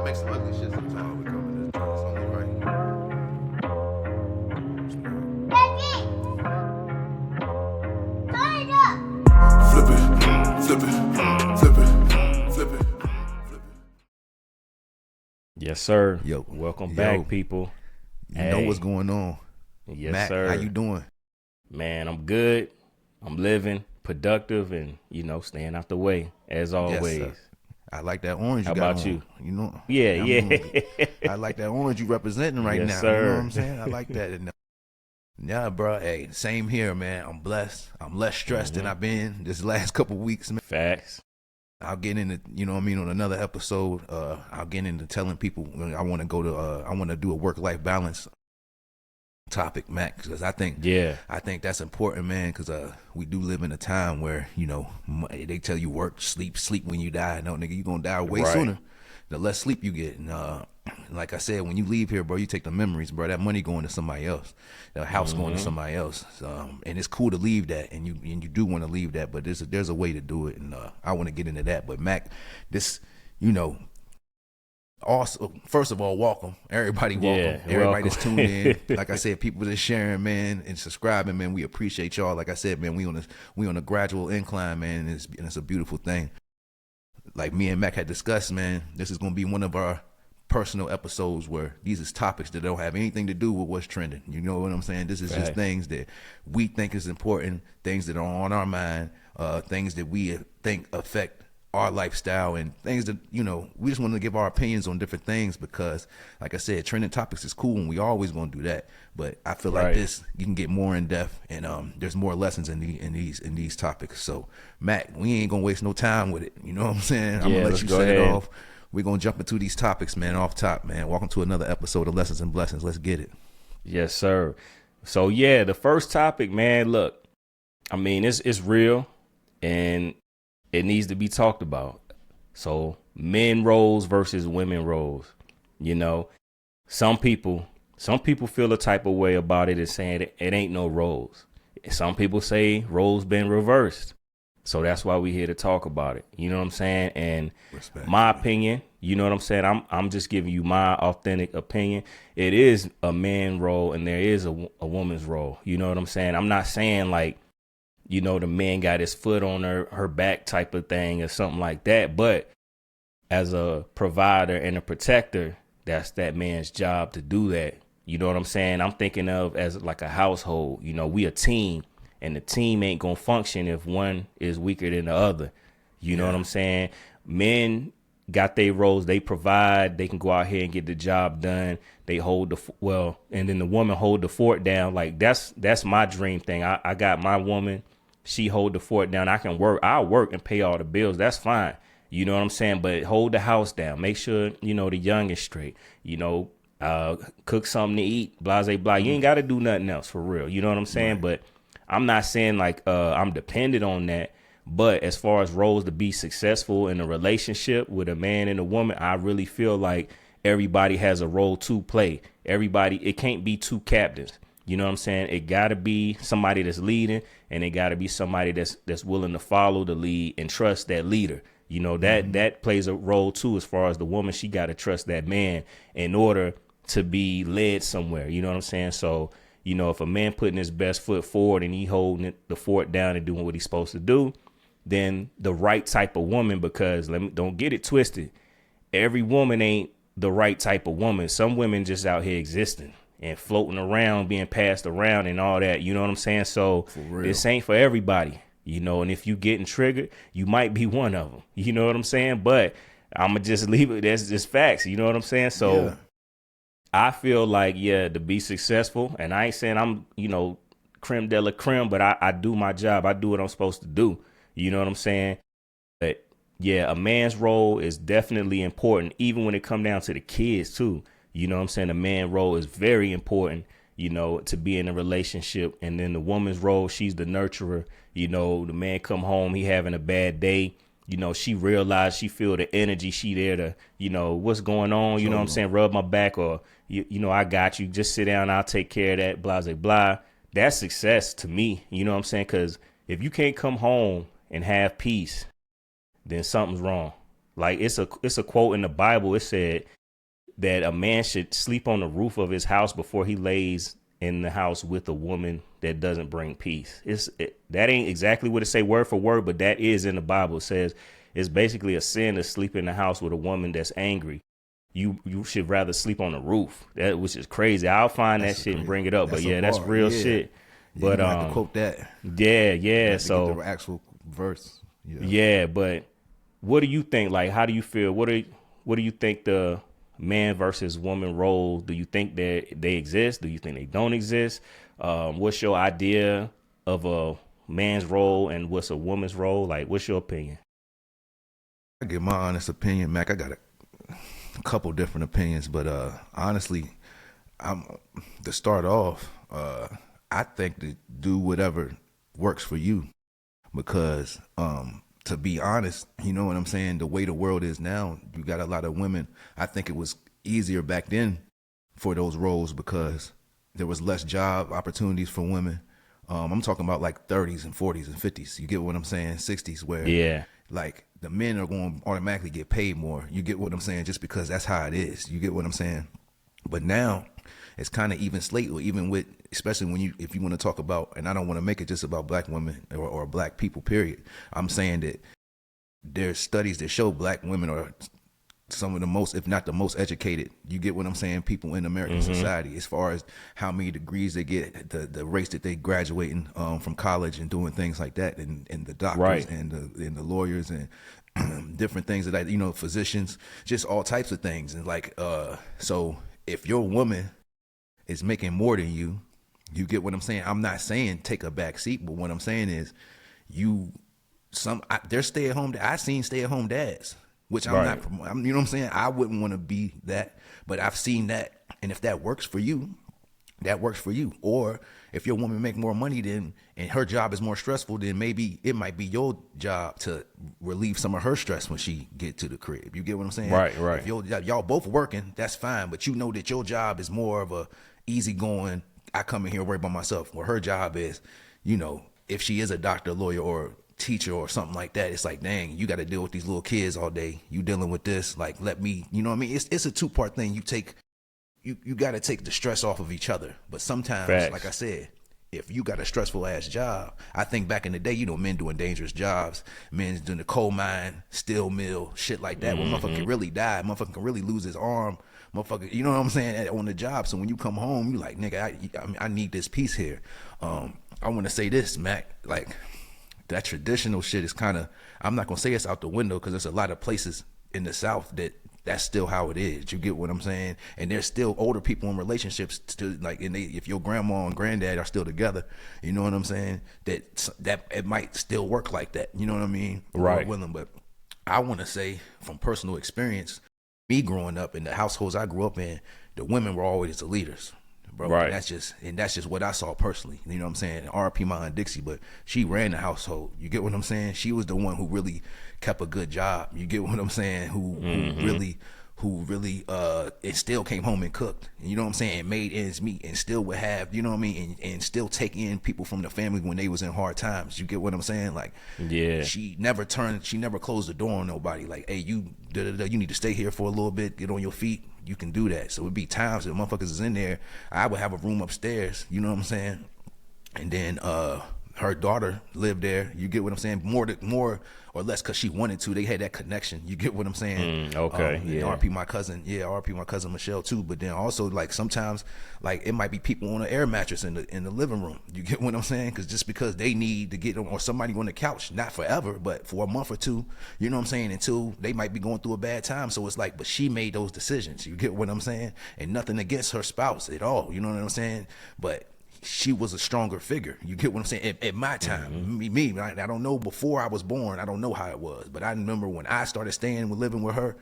I make some ugly shit sometimes. We come in this joint. It's only right. Flip it, flip it, flip it, flip it, flip it. Yes, sir. Yo, Welcome back, people. You know what's going on. Yes, Mac, sir. how you doing? Man, I'm good. I'm living, productive, and, staying out the way, as always. Yes, sir. I like that orange How you got about on. you? You know? Yeah. I like that orange you representing right Yes, now. sir. You know what I'm saying? I like that. And, yeah, bro. Hey, same here, man. I'm blessed. I'm less stressed than I've been this last couple weeks, man. Facts. I'll get into, on another episode. I'll get into telling people I want to do a work-life balance topic, Mac, because I think that's important, man, because we do live in a time where, they tell you work, sleep when you die. No, nigga, you gonna die way sooner. The less sleep you get. And like I said, when you leave here, bro, you take the memories, bro. That money going to somebody else. The house going to somebody else. And it's cool to leave that, and you do want to leave that, but there's a way to do it, and I want to get into that. But Mac, this, also, first of all, welcome. Everybody welcome. Yeah, Everybody welcome. that's tuned in. Like I said, people that's sharing, man, and subscribing, man. We appreciate y'all. Like I said, man, we on a gradual incline, man, and it's a beautiful thing. Like me and Mac had discussed, man, this is gonna be one of our personal episodes where these is topics that don't have anything to do with what's trending. You know what I'm saying? This is just things that we think is important, things that are on our mind, things that we think affect our lifestyle, and things that, we just want to give our opinions on different things because, like I said, trending topics is cool and we always going to do that. But I feel like this, you can get more in depth, and there's more lessons in these topics. So, Mac, we ain't going to waste no time with it. You know what I'm saying? I'm going to let you set it off. We're going to jump into these topics, man, off top, man. Welcome to another episode of Lessons and Blessings. Let's get it. Yes, sir. So, yeah, the first topic, man, look, I mean, it's real, and it needs to be talked about. So men roles versus women roles. Some people feel a type of way about it and saying it ain't no roles. Some people say roles been reversed. So that's why we here to talk about it. You know what I'm saying? And my opinion, you know what I'm saying? I'm just giving you my authentic opinion. It is a man role and there is a woman's role. You know what I'm saying? I'm not saying like, the man got his foot on her back type of thing or something like that. But as a provider and a protector, that's that man's job to do that. You know what I'm saying? I'm thinking of as like a household. We a team, and the team ain't going to function if one is weaker than the other. You know what I'm saying? Men got their roles. They provide. They can go out here and get the job done. They hold and then the woman hold the fort down. Like that's my dream thing. I got my woman. She hold the fort down. I can work. I'll work and pay all the bills. That's fine. You know what I'm saying? But hold the house down. Make sure, the young is straight. Cook something to eat, blah, blah, blah. You ain't got to do nothing else for real. You know what I'm saying? Right. But I'm not saying like I'm dependent on that. But as far as roles to be successful in a relationship with a man and a woman, I really feel like everybody has a role to play. It can't be two captains. You know what I'm saying? It got to be somebody that's leading, and it got to be somebody that's willing to follow the lead and trust that leader. That plays a role, too, as far as the woman. She got to trust that man in order to be led somewhere. You know what I'm saying? So, if a man putting his best foot forward and he holding the fort down and doing what he's supposed to do, then the right type of woman, because don't get it twisted. Every woman ain't the right type of woman. Some women just out here existing and floating around, being passed around and all that. You know what I'm saying? So this ain't for everybody, and if you getting triggered, you might be one of them. You know what I'm saying? But I'm going to just leave it. That's just facts. You know what I'm saying? So I feel like, to be successful, and I ain't saying I'm, creme de la creme, but I do my job. I do what I'm supposed to do. You know what I'm saying? But a man's role is definitely important, even when it come down to the kids too. You know what I'm saying? The man role is very important, to be in a relationship. And then the woman's role, she's the nurturer. The man come home, he having a bad day. She realized, she feel the energy. She there to, what's going on? You know what I'm saying? Rub my back, or, I got you. Just sit down. I'll take care of that. Blah, blah, blah. That's success to me. You know what I'm saying? Because if you can't come home and have peace, then something's wrong. Like it's a quote in the Bible. It said that a man should sleep on the roof of his house before he lays in the house with a woman that doesn't bring peace. That ain't exactly what it say word for word, but that is in the Bible. It says it's basically a sin to sleep in the house with a woman that's angry. You should rather sleep on the roof. That which is crazy. I'll find that shit and bring it up. But yeah, that's real shit. Yeah, but you have to quote that. Yeah. So So get the actual verse. yeah, but what do you think? Like, how do you feel? What do you think the man versus woman role? Do you think that they exist? Do you think they don't exist? What's your idea of a man's role and what's a woman's role? Like, what's your opinion? I give my honest opinion, Mac. I got a couple different opinions, but honestly, I'm to start off. I think to do whatever works for you, because to be honest, you know what I'm saying. The way the world is now, you got a lot of women. I think it was easier back then for those roles because there was less job opportunities for women. I'm talking about like 30s and 40s and 50s. You get what I'm saying? 60s, where like the men are going to automatically get paid more. You get what I'm saying? Just because that's how it is. You get what I'm saying? But now it's kind of even slate, or even with, especially when if you want to talk about, and I don't want to make it just about black women or black people, period. I'm saying that there's studies that show black women are some of the most, if not the most educated, you get what I'm saying, people in American society, as far as how many degrees they get, the rates that they graduating from college and doing things like that, and the doctors and the lawyers and different things that physicians, just all types of things. And like, so if your woman is making more than you, you get what I'm saying? I'm not saying take a back seat, but what I'm saying is there's stay-at-home, I've seen stay-at-home dads, which I'm not, you know what I'm saying? I wouldn't want to be that, but I've seen that. And if that works for you, that works for you. Or if your woman make more money and her job is more stressful, then maybe it might be your job to relieve some of her stress when she get to the crib. You get what I'm saying? Right. If y'all both working, that's fine. But you know that your job is more of a easygoing, I come in here and worry about myself. Where her job is, if she is a doctor, lawyer, or teacher or something like that, it's like, dang, you got to deal with these little kids all day. You dealing with this, like, let me, you know what I mean? It's a two-part thing. You got to take the stress off of each other. But sometimes, like I said, if you got a stressful ass job, I think back in the day, men doing dangerous jobs, men doing the coal mine, steel mill, shit like that, where motherfucker can really die, motherfucker can really lose his arm, motherfucker, you know what I'm saying, on the job. So when you come home, you like, nigga, I need this piece here. I want to say this, Mac, like, that traditional shit is kind of, I'm not going to say it's out the window, because there's a lot of places in the South that's still how it is. You get what I'm saying? And there's still older people in relationships still, like, and if your grandma and granddad are still together, you know what I'm saying, that it might still work like that. You know what I mean? Right. Willing. But I want to say from personal experience, me growing up in the households I grew up in, the women were always the leaders. Bro, right. And that's just what I saw personally. You know what I'm saying? R.P. my Aunt Dixie, but she ran the household. You get what I'm saying? She was the one who really kept a good job. You get what I'm saying? Who really it still came home and cooked. You know what I'm saying? And made ends meet, and still would have, you know what I mean? And still take in people from the family when they was in hard times. You get what I'm saying? Like, yeah, she never closed the door on nobody. Like, hey, you need to stay here for a little bit, get on your feet. You can do that. So it'd be times that motherfuckers is in there. I would have a room upstairs, you know what I'm saying? And then her daughter lived there. You get what I'm saying? More or less because she wanted to. They had that connection. You get what I'm saying? Okay. Yeah. RP my cousin. Yeah, RP my cousin Michelle too. But then also, like, sometimes, like, it might be people on an air mattress in the living room. You get what I'm saying? Because they need to get on, or somebody on the couch, not forever, but for a month or two. You know what I'm saying? Until they might be going through a bad time. So it's like, but she made those decisions. You get what I'm saying? And nothing against her spouse at all. You know what I'm saying? But she was a stronger figure. You get what I'm saying? At my time, I don't know, before I was born, I don't know how it was, but I remember when I started living with her,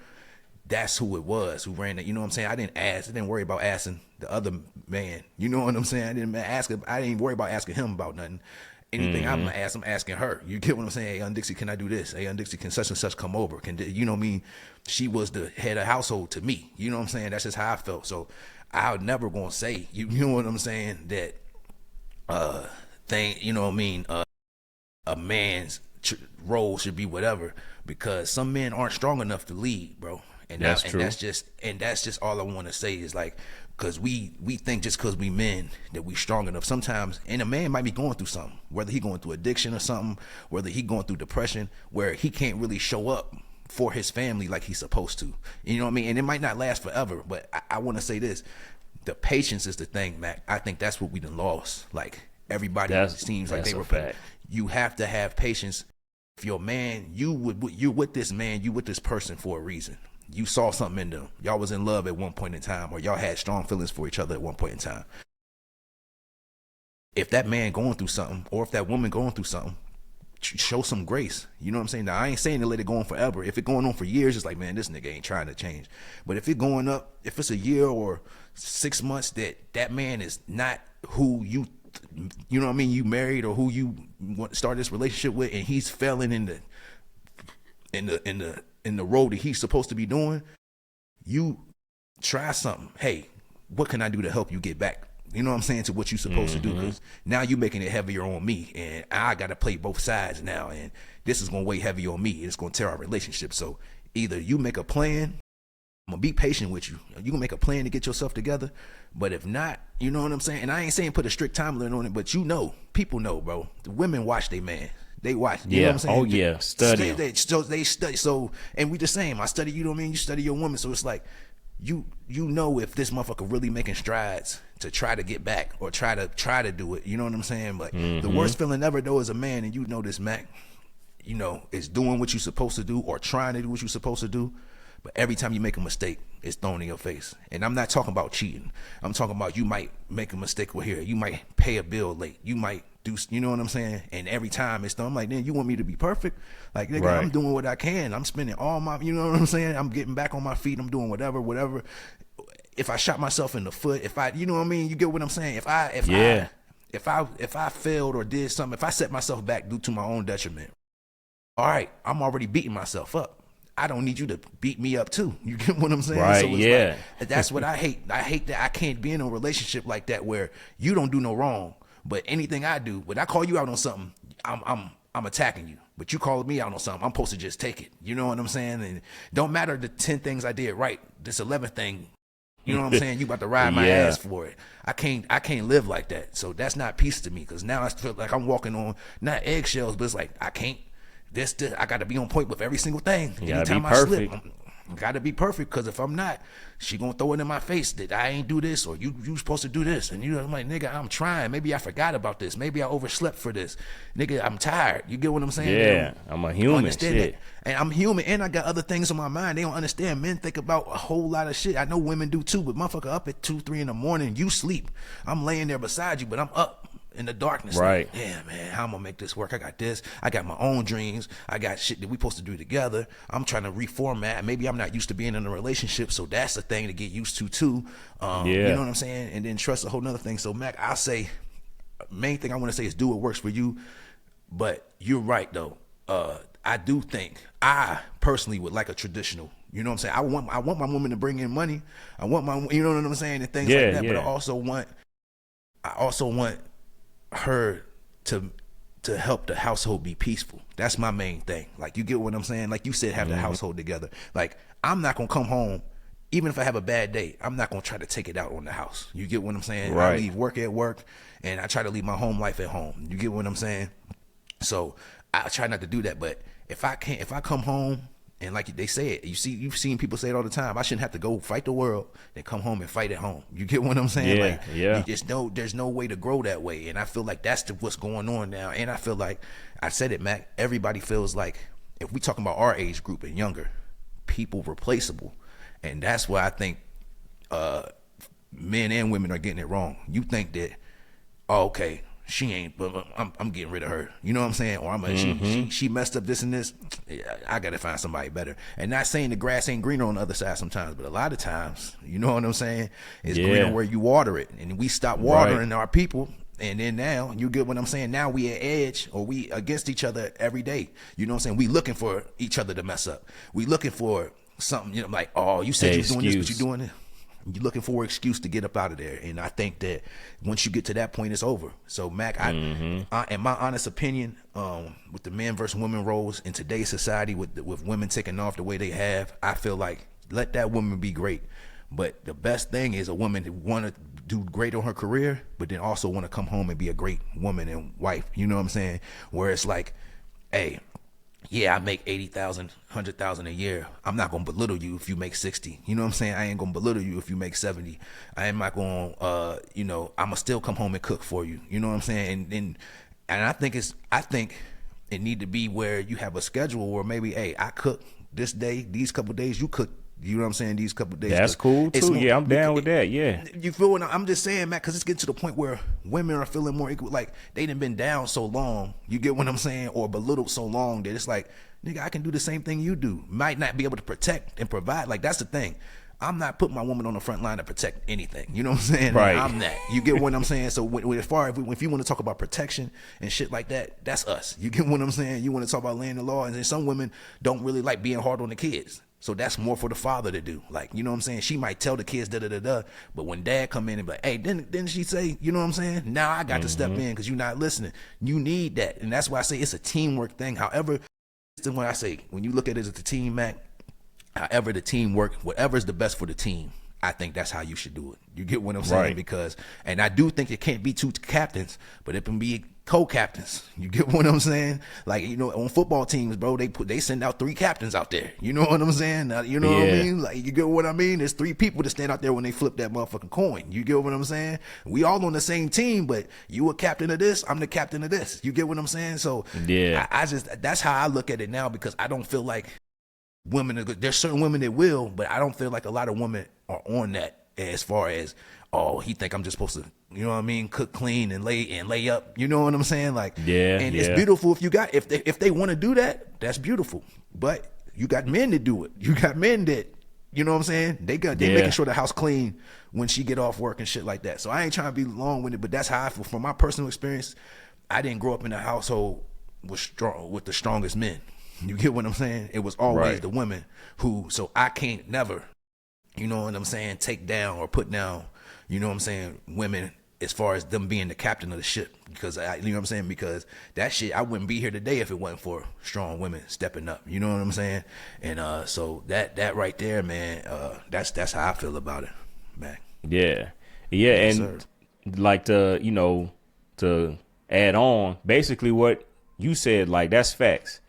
that's who it was who ran it. You know what I'm saying? I didn't worry about asking the other man. You know what I'm saying? I didn't worry about asking him about nothing. Anything I'm asking her. You get what I'm saying? Hey, Aunt Dixie, can I do this? Hey, Aunt Dixie, can such and such come over? You know what I mean? She was the head of household to me. You know what I'm saying? That's just how I felt. So I would never gonna say, you know what I'm saying, that thing, you know what I mean, a man's role should be whatever, because some men aren't strong enough to lead, bro. And That's true. That's just all I want to say is like, because we think just because we men that we strong enough sometimes, and a man might be going through something, whether he going through addiction or something, whether he going through depression, where he can't really show up for his family like he's supposed to. You know what I mean? And it might not last forever, but I want to say this: the patience is the thing, Mac. I think that's what we done lost. Like everybody seems like they were. You have to have patience. If your man, you're with this man, you with this person for a reason. You saw something in them. Y'all was in love at one point in time, or y'all had strong feelings for each other at one point in time. If that man going through something, or if that woman going through something, show some grace. You know what I'm saying? Now, I ain't saying to let it go on forever. If it going on for years, it's like, man, this nigga ain't trying to change. But if it going up, if it's a year or 6 months that man is not who you know what I mean, you married, or who you want to start this relationship with, and he's failing in the road that he's supposed to be doing, you try something. Hey, what can I do to help you get back? You know what I'm saying, to what you're supposed to do, because now you're making it heavier on me, and I got to play both sides now, and this is going to weigh heavy on me. It's going to tear our relationship. So either you make a plan, I'm going to be patient with you. You can make a plan to get yourself together, but if not, you know what I'm saying? And I ain't saying put a strict time limit on it, but people know, bro. The women watch their man. They watch. You know what I'm saying? Oh, yeah. Study. They study. So, and we the same. I study, you know what I mean? You study your woman. So it's like, you know if this motherfucker really making strides to try to get back, or try to do it. You know what I'm saying? But the worst feeling ever, though, as a man, and you know this, Mac, you know, is doing what you're supposed to do, or trying to do what you're supposed to do. But every time you make a mistake, it's thrown in your face. And I'm not talking about cheating. I'm talking about you might make a mistake with here. You might pay a bill late. You might do, you know what I'm saying? And every time it's thrown, I'm like, then you want me to be perfect? Like, nigga, right. I'm doing what I can. I'm spending all my, you know what I'm saying? I'm getting back on my feet. I'm doing whatever. If I shot myself in the foot, you know what I mean? You get what I'm saying? If I failed or did something, if I set myself back due to my own detriment, all right, I'm already beating myself up. I don't need you to beat me up too. You get what I'm saying? Right, so it's yeah. Like, that's what I hate. I hate that I can't be in a relationship like that where you don't do no wrong, but anything I do, when I call you out on something, I'm attacking you. But you call me out on something, I'm supposed to just take it. You know what I'm saying? And don't matter the 10 things I did right, this 11th thing, you know what I'm saying? You about to ride my ass for it. I can't live like that. So that's not peace to me, because now I feel like I'm walking on not eggshells, but it's like I can't. This I got to be on point with every single thing. Anytime I slip, I got to be perfect, because if I'm not, she gonna throw it in my face that I ain't do this, or you supposed to do this, and I'm like, nigga, I'm trying. Maybe I forgot about this. Maybe I overslept for this. Nigga, I'm tired. You get what I'm saying? Yeah, I'm a human. Shit. And I'm human, and I got other things on my mind. They don't understand. Men think about a whole lot of shit. I know women do too, but motherfucker up at 2, 3 in the morning, you sleep. I'm laying there beside you, but I'm up in the darkness. Right. Like, yeah, man, how I'm gonna make this work? I got this. I got my own dreams. I got shit that we supposed to do together. I'm trying to reformat. Maybe I'm not used to being in a relationship, so that's a thing to get used to too. You know what I'm saying? And then trust a whole nother thing. So Mac, I'll say, main thing I want to say is do what works for you. But you're right though. I do think I personally would like a traditional. You know what I'm saying? I want my woman to bring in money. I want my, you know what I'm saying, and things like that. But I also want her to help the household be peaceful. That's my main thing. Like, you get what I'm saying? Like you said, have the household together. Like, I'm not gonna come home, even if I have a bad day, I'm not gonna try to take it out on the house. You get what I'm saying? Right. I leave work at work, and I try to leave my home life at home. You get what I'm saying? So I try not to do that. But if I come home, and like they say it, you've seen people say it all the time, I shouldn't have to go fight the world, then come home and fight at home. You get what I'm saying? You just know there's no way to grow that way. And I feel like that's what's going on now. And I feel like, I said it, Mac, everybody feels like, if we talking about our age group and younger, people replaceable. And that's why I think men and women are getting it wrong. You think that, oh, okay, she ain't, but I'm getting rid of her. You know what I'm saying? Or she messed up this and this. I gotta find somebody better. And not saying the grass ain't greener on the other side sometimes, but a lot of times, you know what I'm saying? It's greener where you water it. And we stop watering our people. And then now, you get what I'm saying? Now we at edge, or we against each other every day. You know what I'm saying? We looking for each other to mess up. We looking for something, you know, like, oh, you said you're doing this, but you're doing it. you're looking for an excuse to get up out of there. And I think that once you get to that point, it's over. So Mac, I in my honest opinion, with the men versus women roles in today's society, with women taking off the way they have, I feel like let that woman be great. But the best thing is a woman who want to do great on her career, but then also want to come home and be a great woman and wife. You know what I'm saying? Where it's like, hey, yeah, I make 80,000, 100,000 a year. I'm not gonna belittle you if you make 60. You know what I'm saying? I ain't gonna belittle you if you make 70. I am not gonna, I'ma still come home and cook for you. You know what I'm saying? And I think it need to be where you have a schedule where maybe, hey, I cook this day, these couple days, you cook. You know what I'm saying? These couple of days. That's cool too. Yeah, I'm down with that. Yeah. You feel what I'm just saying, Matt? Because it's getting to the point where women are feeling more equal. Like they done been down so long. You get what I'm saying? Or belittled so long that it's like, nigga, I can do the same thing you do. Might not be able to protect and provide. Like that's the thing. I'm not putting my woman on the front line to protect anything. You know what I'm saying? Right. I'm that. You get what I'm saying? So as far as if you want to talk about protection and shit like that, that's us. You get what I'm saying? You want to talk about laying the law, and then some women don't really like being hard on the kids. So that's more for the father to do. Like, you know what I'm saying? She might tell the kids da-da-da-da, but when dad come in and be like, hey, didn't she say, you know what I'm saying? Now I got to step in because you're not listening. You need that. And that's why I say it's a teamwork thing. However, when I say, when you look at it as a team, Mac, however the team work, whatever is the best for the team, I think that's how you should do it. You get what I'm saying? Right. Because, and I do think it can't be two captains, but it can be co-captains. You get what I'm saying? Like, you know, on football teams, bro, they send out 3 captains out there. You know what I'm saying? You know what I mean? Like, you get what I mean? There's 3 people that stand out there when they flip that motherfucking coin. You get what I'm saying? We all on the same team, but you a captain of this, I'm the captain of this. You get what I'm saying? So yeah, I just, that's how I look at it now, because I don't feel like women, there's certain women that will, but I don't feel like a lot of women are on that as far as, oh, he think I'm just supposed to, you know what I mean, cook, clean, and lay up. You know what I'm saying? Like, it's beautiful if you got, if they want to do that, that's beautiful. But you got men that do it. You got men that, you know what I'm saying? They making sure the house clean when she get off work and shit like that. So I ain't trying to be long with it, but that's how I feel. From my personal experience, I didn't grow up in a household with the strongest men. You get what I'm saying? It was always the women who, so I can't never, you know what I'm saying, take down or put down, you know what I'm saying, women as far as them being the captain of the ship. Because, you know what I'm saying? Because that shit, I wouldn't be here today if it wasn't for strong women stepping up. You know what I'm saying? And so that right there, man, that's how I feel about it, man. Yeah. Yes, and sir. like to add on, basically what you said, like that's facts.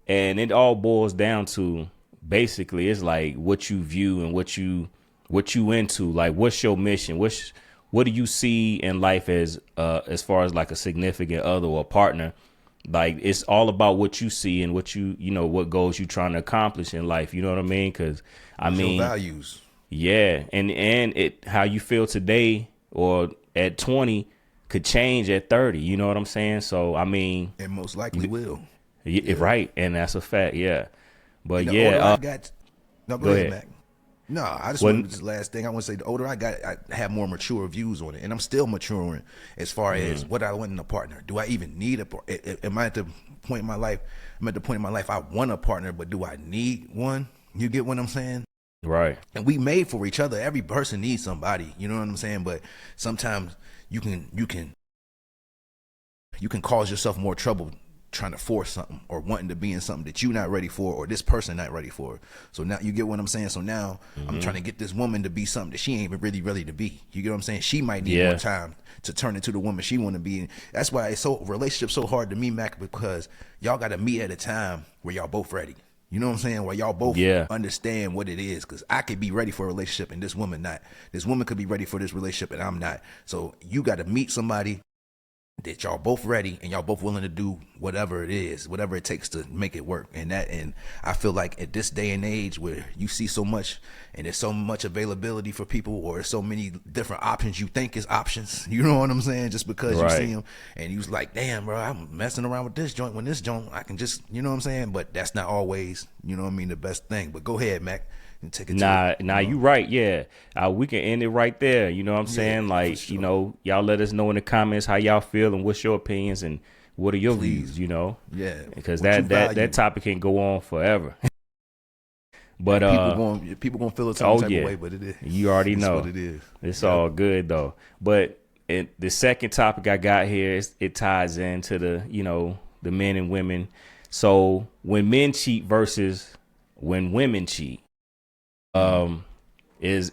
And it all boils down to basically it's like what you view and what you into. Like, what's your mission? What do you see in life as far as like a significant other or partner? Like, it's all about what you see and what what goals you trying to accomplish in life. You know what I mean? Because I mean, your values. Yeah, and it how you feel today or at 20 could change at 30. You know what I'm saying? So I mean, It most likely will. Right, and that's a fact. Yeah, but The yeah, older I got, no, go ahead, Mac. No, I just Well, wanted this last thing. I want to say the older I got, I have more mature views on it, and I'm still maturing as far as what I want in a partner. Do I even need a partner? Am I at the point in my life? I'm at the point in my life I want a partner, but do I need one? You get what I'm saying? right. And we made for each other. Every person needs somebody. You know what I'm saying? But sometimes you can cause yourself more trouble trying to force something or wanting to be in something that you're not ready for or this person not ready for. So now you get what I'm saying? So now I'm trying to get this woman to be something that she ain't even really ready to be. You get what I'm saying? She might need more time to turn into the woman she want to be. That's why relationship's so hard to me, Mac, because y'all got to meet at a time where y'all both ready. You know what I'm saying? Where y'all both understand what it is. Because I could be ready for a relationship and this woman not. This woman could be ready for this relationship and I'm not. So you got to meet somebody that y'all both ready and y'all both willing to do whatever it is, whatever it takes to make it work. And I feel like at this day and age where you see so much and there's so much availability for people, or there's so many different options you think is options, you know what I'm saying? Just because you see them and you was like, damn, bro, I'm messing around with this joint. When this joint, I can just, you know what I'm saying? But that's not always, you know what I mean, the best thing. But go ahead, Mac. Take it you right. Yeah. We can end it right there. You know what I'm saying? Like, sure. Y'all let us know in the comments how y'all feel and what's your opinions and what are your views, Yeah. because What that topic can go on forever. But people gonna feel a certain type of way, but it is. You already know what it is. It's all good though. But the second topic I got here it ties into the men and women. So when men cheat versus when women cheat, it's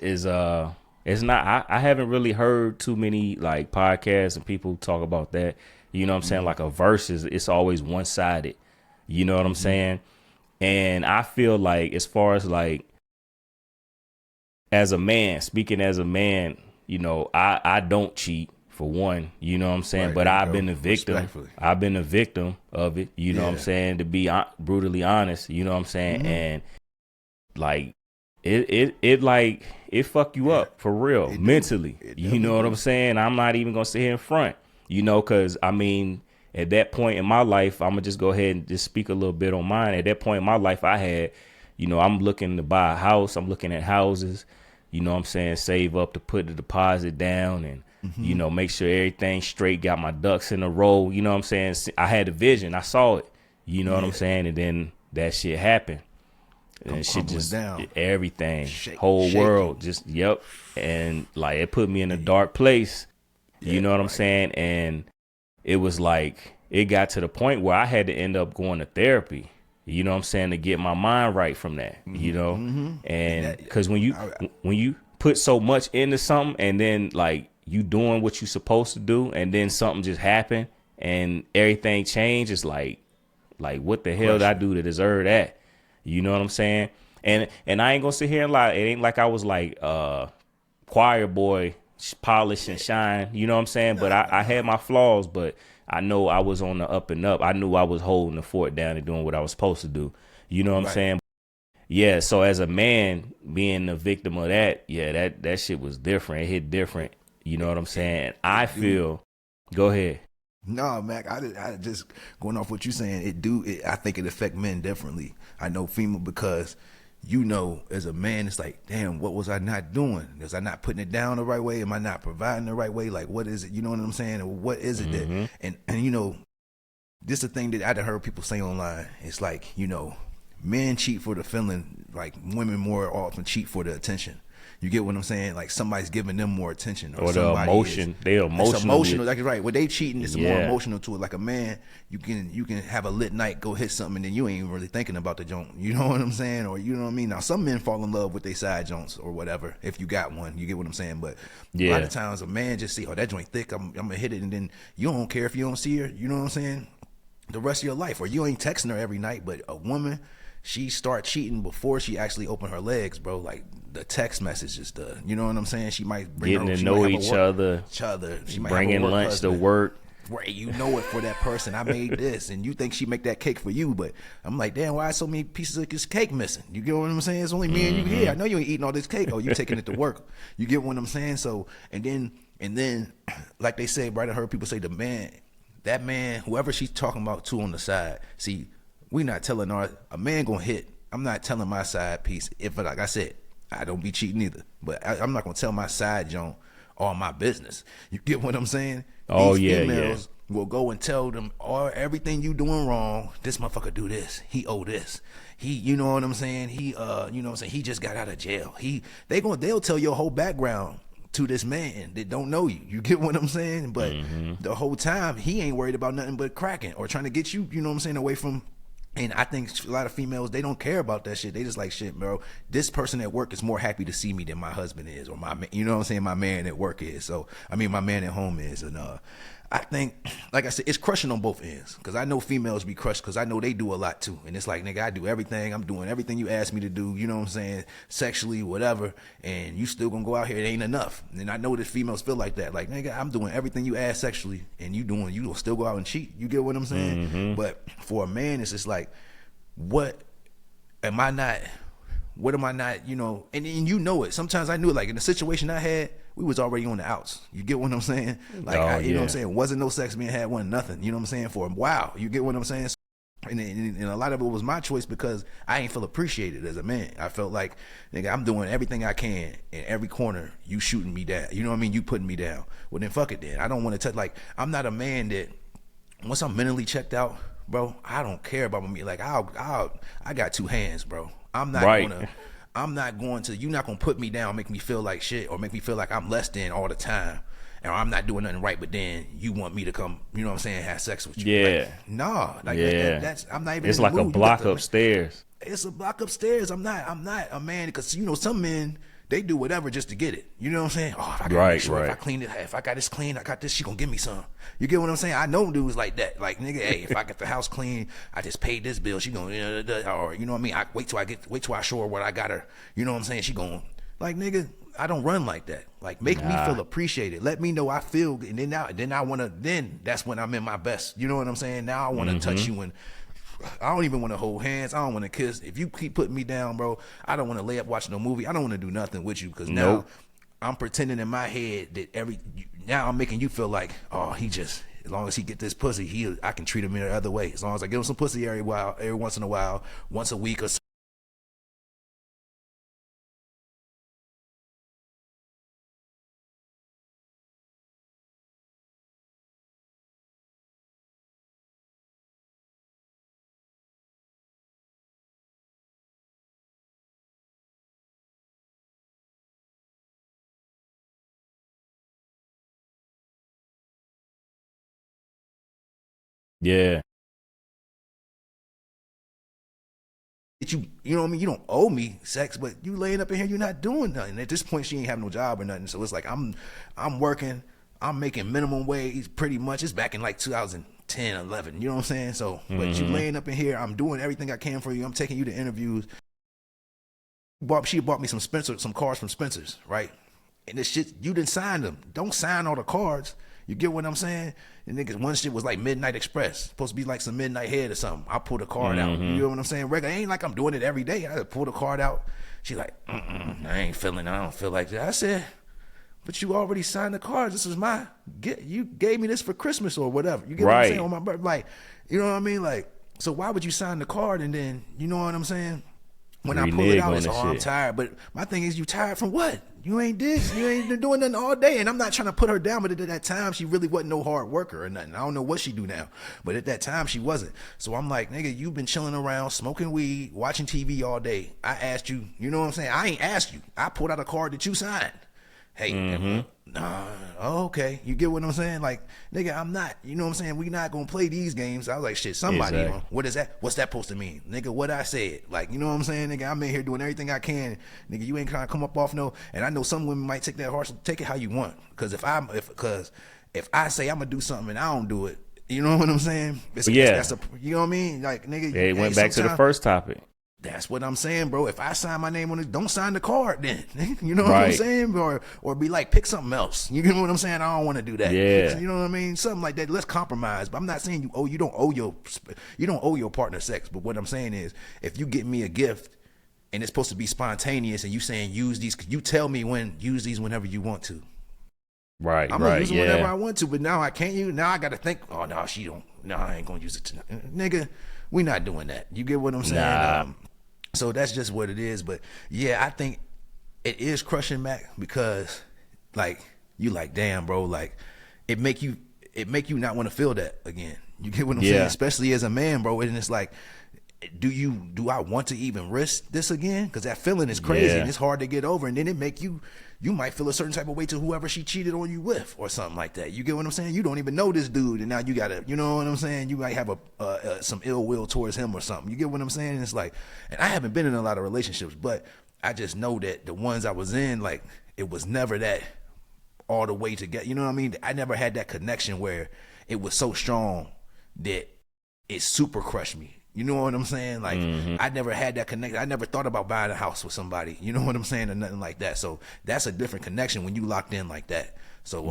not. I haven't really heard too many like podcasts and people talk about that. You know what I'm saying? Like a versus, it's always one sided. You know what I'm saying? And I feel like as far as like as a man, speaking as a man, I don't cheat for one, you know what I'm saying? Right, but I've been a victim. I've been a victim of it, you know what I'm saying? To be brutally honest, you know what I'm saying? And like it fuck you up for real mentally. You know what I'm saying? I'm not even gonna sit here in front, because I mean, at that point in my life, I'm gonna just go ahead and just speak a little bit on mine. At that point in my life, I had, I'm looking to buy a house. I'm looking at houses, you know what I'm saying? Save up to put the deposit down and, make sure everything's straight, got my ducks in a row. You know what I'm saying? I had a vision. I saw it, you know what I'm saying? And then that shit happened. And shit just down. Everything, whole world, just, yep. And like, it put me in a dark place, you know what I'm saying? And it was like, it got to the point where I had to end up going to therapy, you know what I'm saying, to get my mind right from that, and because when you put so much into something and then like you doing what you supposed to do and then something just happened and everything changed, it's like what the hell did I do to deserve that? You know what I'm saying? And I ain't gonna sit here and lie. It ain't like I was like choir boy, polish and shine. You know what I'm saying? But I had my flaws, but I know I was on the up and up. I knew I was holding the fort down and doing what I was supposed to do. You know what I'm saying? Yeah. So as a man, being the victim of that, that shit was different. It hit different. You know what I'm saying? I feel. Go ahead. No, Mac, I just going off what you're saying, I think it affect men differently. I know female because, as a man, it's like, damn, what was I not doing? Was I not putting it down the right way? Am I not providing the right way? Like, what is it? You know what I'm saying? Or what is it that, and this is the thing that I heard people say online. It's like, men cheat for the feeling, like women more often cheat for the attention. You get what I'm saying? Like somebody's giving them more attention, or the emotion. They're emotional. It's emotional. Like right. When they cheating, it's more emotional to it. Like a man, you can have a lit night, go hit something, and then you ain't even really thinking about the joint. You know what I'm saying? Or you know what I mean? Now some men fall in love with their side joints or whatever. If you got one, you get what I'm saying. But a lot of times a man just see, that joint thick. I'm gonna hit it, and then you don't care if you don't see her. You know what I'm saying? The rest of your life, or you ain't texting her every night. But a woman, she start cheating before she actually open her legs, bro. Like the text messages, you know what I'm saying? She might bring getting to know each other. She might bringing lunch husband. To work. Right, you know it for that person. I made this, and you think she make that cake for you, but I'm like, damn, why so many pieces of this cake missing? You get what I'm saying? It's only me and you here. I know you ain't eating all this cake. Oh, you taking it to work? You get what I'm saying? So, and then, like they say, right? I heard people say that man, whoever she's talking about too on the side. See, we not telling a man gonna hit. I'm not telling my side piece. If, like I said, I don't be cheating either, but I'm not gonna tell my side joint all my business. You get what I'm saying? These females will go and tell them everything you doing wrong. This motherfucker do this. He owe this. He, you know what I'm saying? He, you know what I'm saying? He just got out of jail. They'll tell your whole background to this man that don't know you. You get what I'm saying? But the whole time he ain't worried about nothing but cracking or trying to get you, you know what I'm saying, away from. And I think a lot of females, they don't care about that shit. They just like, shit, bro, this person at work is more happy to see me than my husband is, or you know what I'm saying, my man at work is. So, I mean, my man at home is. And I think, like I said, it's crushing on both ends. Because I know females be crushed because I know they do a lot too. And it's like, nigga, I do everything. I'm doing everything you ask me to do, you know what I'm saying, sexually, whatever. And you still gonna go out here, it ain't enough. And I know that females feel like that. Like, nigga, I'm doing everything you ask sexually, and you will still go out and cheat. You get what I'm saying? But for a man, it's just like, what am I not, and you know it. Sometimes I knew it, like in the situation I had, we was already on the outs. You get what I'm saying? Like, you know what I'm saying? Wasn't no sex being had, wasn't nothing. You know what I'm saying? For a while. You get what I'm saying? And a lot of it was my choice because I ain't feel appreciated as a man. I felt like, nigga, I'm doing everything I can in every corner. You shooting me down. You know what I mean? You putting me down. Well, then fuck it then. I don't want to touch, like, I'm not a man that, once I'm mentally checked out, bro, I don't care about me. Like I got two hands, bro. Right. I'm not going to. You're not gonna put me down, make me feel like shit, or make me feel like I'm less than all the time, and I'm not doing nothing right. But then you want me to come, you know what I'm saying, have sex with you? Yeah. Like, nah, like Yeah. that's I'm not even. It's in the like a mood. block upstairs. It's a block upstairs. I'm not a man, because you know some men, they do whatever just to get it. You know what I'm saying? Oh, if I gotta make sure if I clean it, if I got this clean, I got this, she gonna give me some. You get what I'm saying? I know dudes like that. Like, nigga, hey, if I get the house clean, I just paid this bill, she gonna, or you know what I mean? I wait till I show her what I got her. You know what I'm saying? She gonna, like, nigga, I don't run like that. Like, make me feel appreciated. Let me know I feel, and then I wanna, then that's when I'm in my best. You know what I'm saying? Now I wanna touch you, and I don't even want to hold hands. I don't want to kiss. If you keep putting me down, bro, I don't want to lay up watching a movie. I don't want to do nothing with you, because now I'm pretending in my head that now I'm making you feel like, oh, he just, as long as he get this pussy, I can treat him in the other way. As long as I give him some pussy every once in a while, once a week or so. Yeah. You know what I mean? You don't owe me sex, but you laying up in here, you're not doing nothing. At this point, she ain't having no job or nothing. So it's like I'm working, I'm making minimum wage pretty much. It's back in like 2010, 11. You know what I'm saying? So, but you laying up in here, I'm doing everything I can for you. I'm taking you to interviews. She bought me some cards from Spencer's, right? And this shit, you didn't sign them. Don't sign all the cards. You get what I'm saying? And niggas, one shit was like Midnight Express, supposed to be like some Midnight Head or something. I pulled a card out. You know what I'm saying? Regular, ain't like I'm doing it every day. I pulled a card out. She like, I don't feel like that. I said, but you already signed the cards. This is you gave me this for Christmas or whatever. You get what I'm saying? On my birthday, like, you know what I mean? Like, so why would you sign the card and then, you know what I'm saying? When I pull it out, it's, I'm tired. But my thing is, you tired from what? You ain't been doing nothing all day. And I'm not trying to put her down, but at that time, she really wasn't no hard worker or nothing. I don't know what she do now. But at that time, she wasn't. So I'm like, nigga, you've been chilling around, smoking weed, watching TV all day. I asked you, you know what I'm saying? I ain't asked you. I pulled out a card that you signed. Hey, okay. You get what I'm saying? Like, nigga, I'm not, you know what I'm saying? We not gonna play these games. I was like, shit, somebody, what is that? What's that supposed to mean? Nigga, what I said? Like, you know what I'm saying? Nigga, I'm in here doing everything I can. Nigga, you ain't trying to come up off no, and I know some women might take that harsh, take it how you want. Cause if I say I'm gonna do something and I don't do it, you know what I'm saying? You know what I mean? Like, nigga. Yeah, it went back to the first topic. That's what I'm saying, bro. If I sign my name on it, don't sign the card then. You know what I'm saying? Or be like, pick something else. You know what I'm saying? I don't want to do that. Yeah. You know what I mean? Something like that. Let's compromise. But I'm not saying you don't owe your partner sex. But what I'm saying is, if you get me a gift and it's supposed to be spontaneous and you saying use these, you tell me use these whenever you want to. Right. I'm gonna use them whenever I want to, but now I can't use. Now I gotta think. Oh no, she don't. No, I ain't gonna use it tonight, nigga. We not doing that. You get what I'm saying? Nah. So that's just what it is. But yeah, I think it is crushing, Mac, because like you like, damn, bro, like it make you not want to feel that again. You get what I'm saying? Especially as a man, bro. And it's like, do I want to even risk this again? Because that feeling is crazy and it's hard to get over. And then it make you might feel a certain type of way to whoever she cheated on you with or something like that. You get what I'm saying? You don't even know this dude, and now you gotta, you know what I'm saying? You might have some ill will towards him or something. You get what I'm saying? And it's like, and I haven't been in a lot of relationships, but I just know that the ones I was in, like, it was never that all the way together. You know what I mean? I never had that connection where it was so strong that it super crushed me. You know what I'm saying? Like, I never had that connection. I never thought about buying a house with somebody. You know what I'm saying? Or nothing like that. So that's a different connection when you locked in like that. So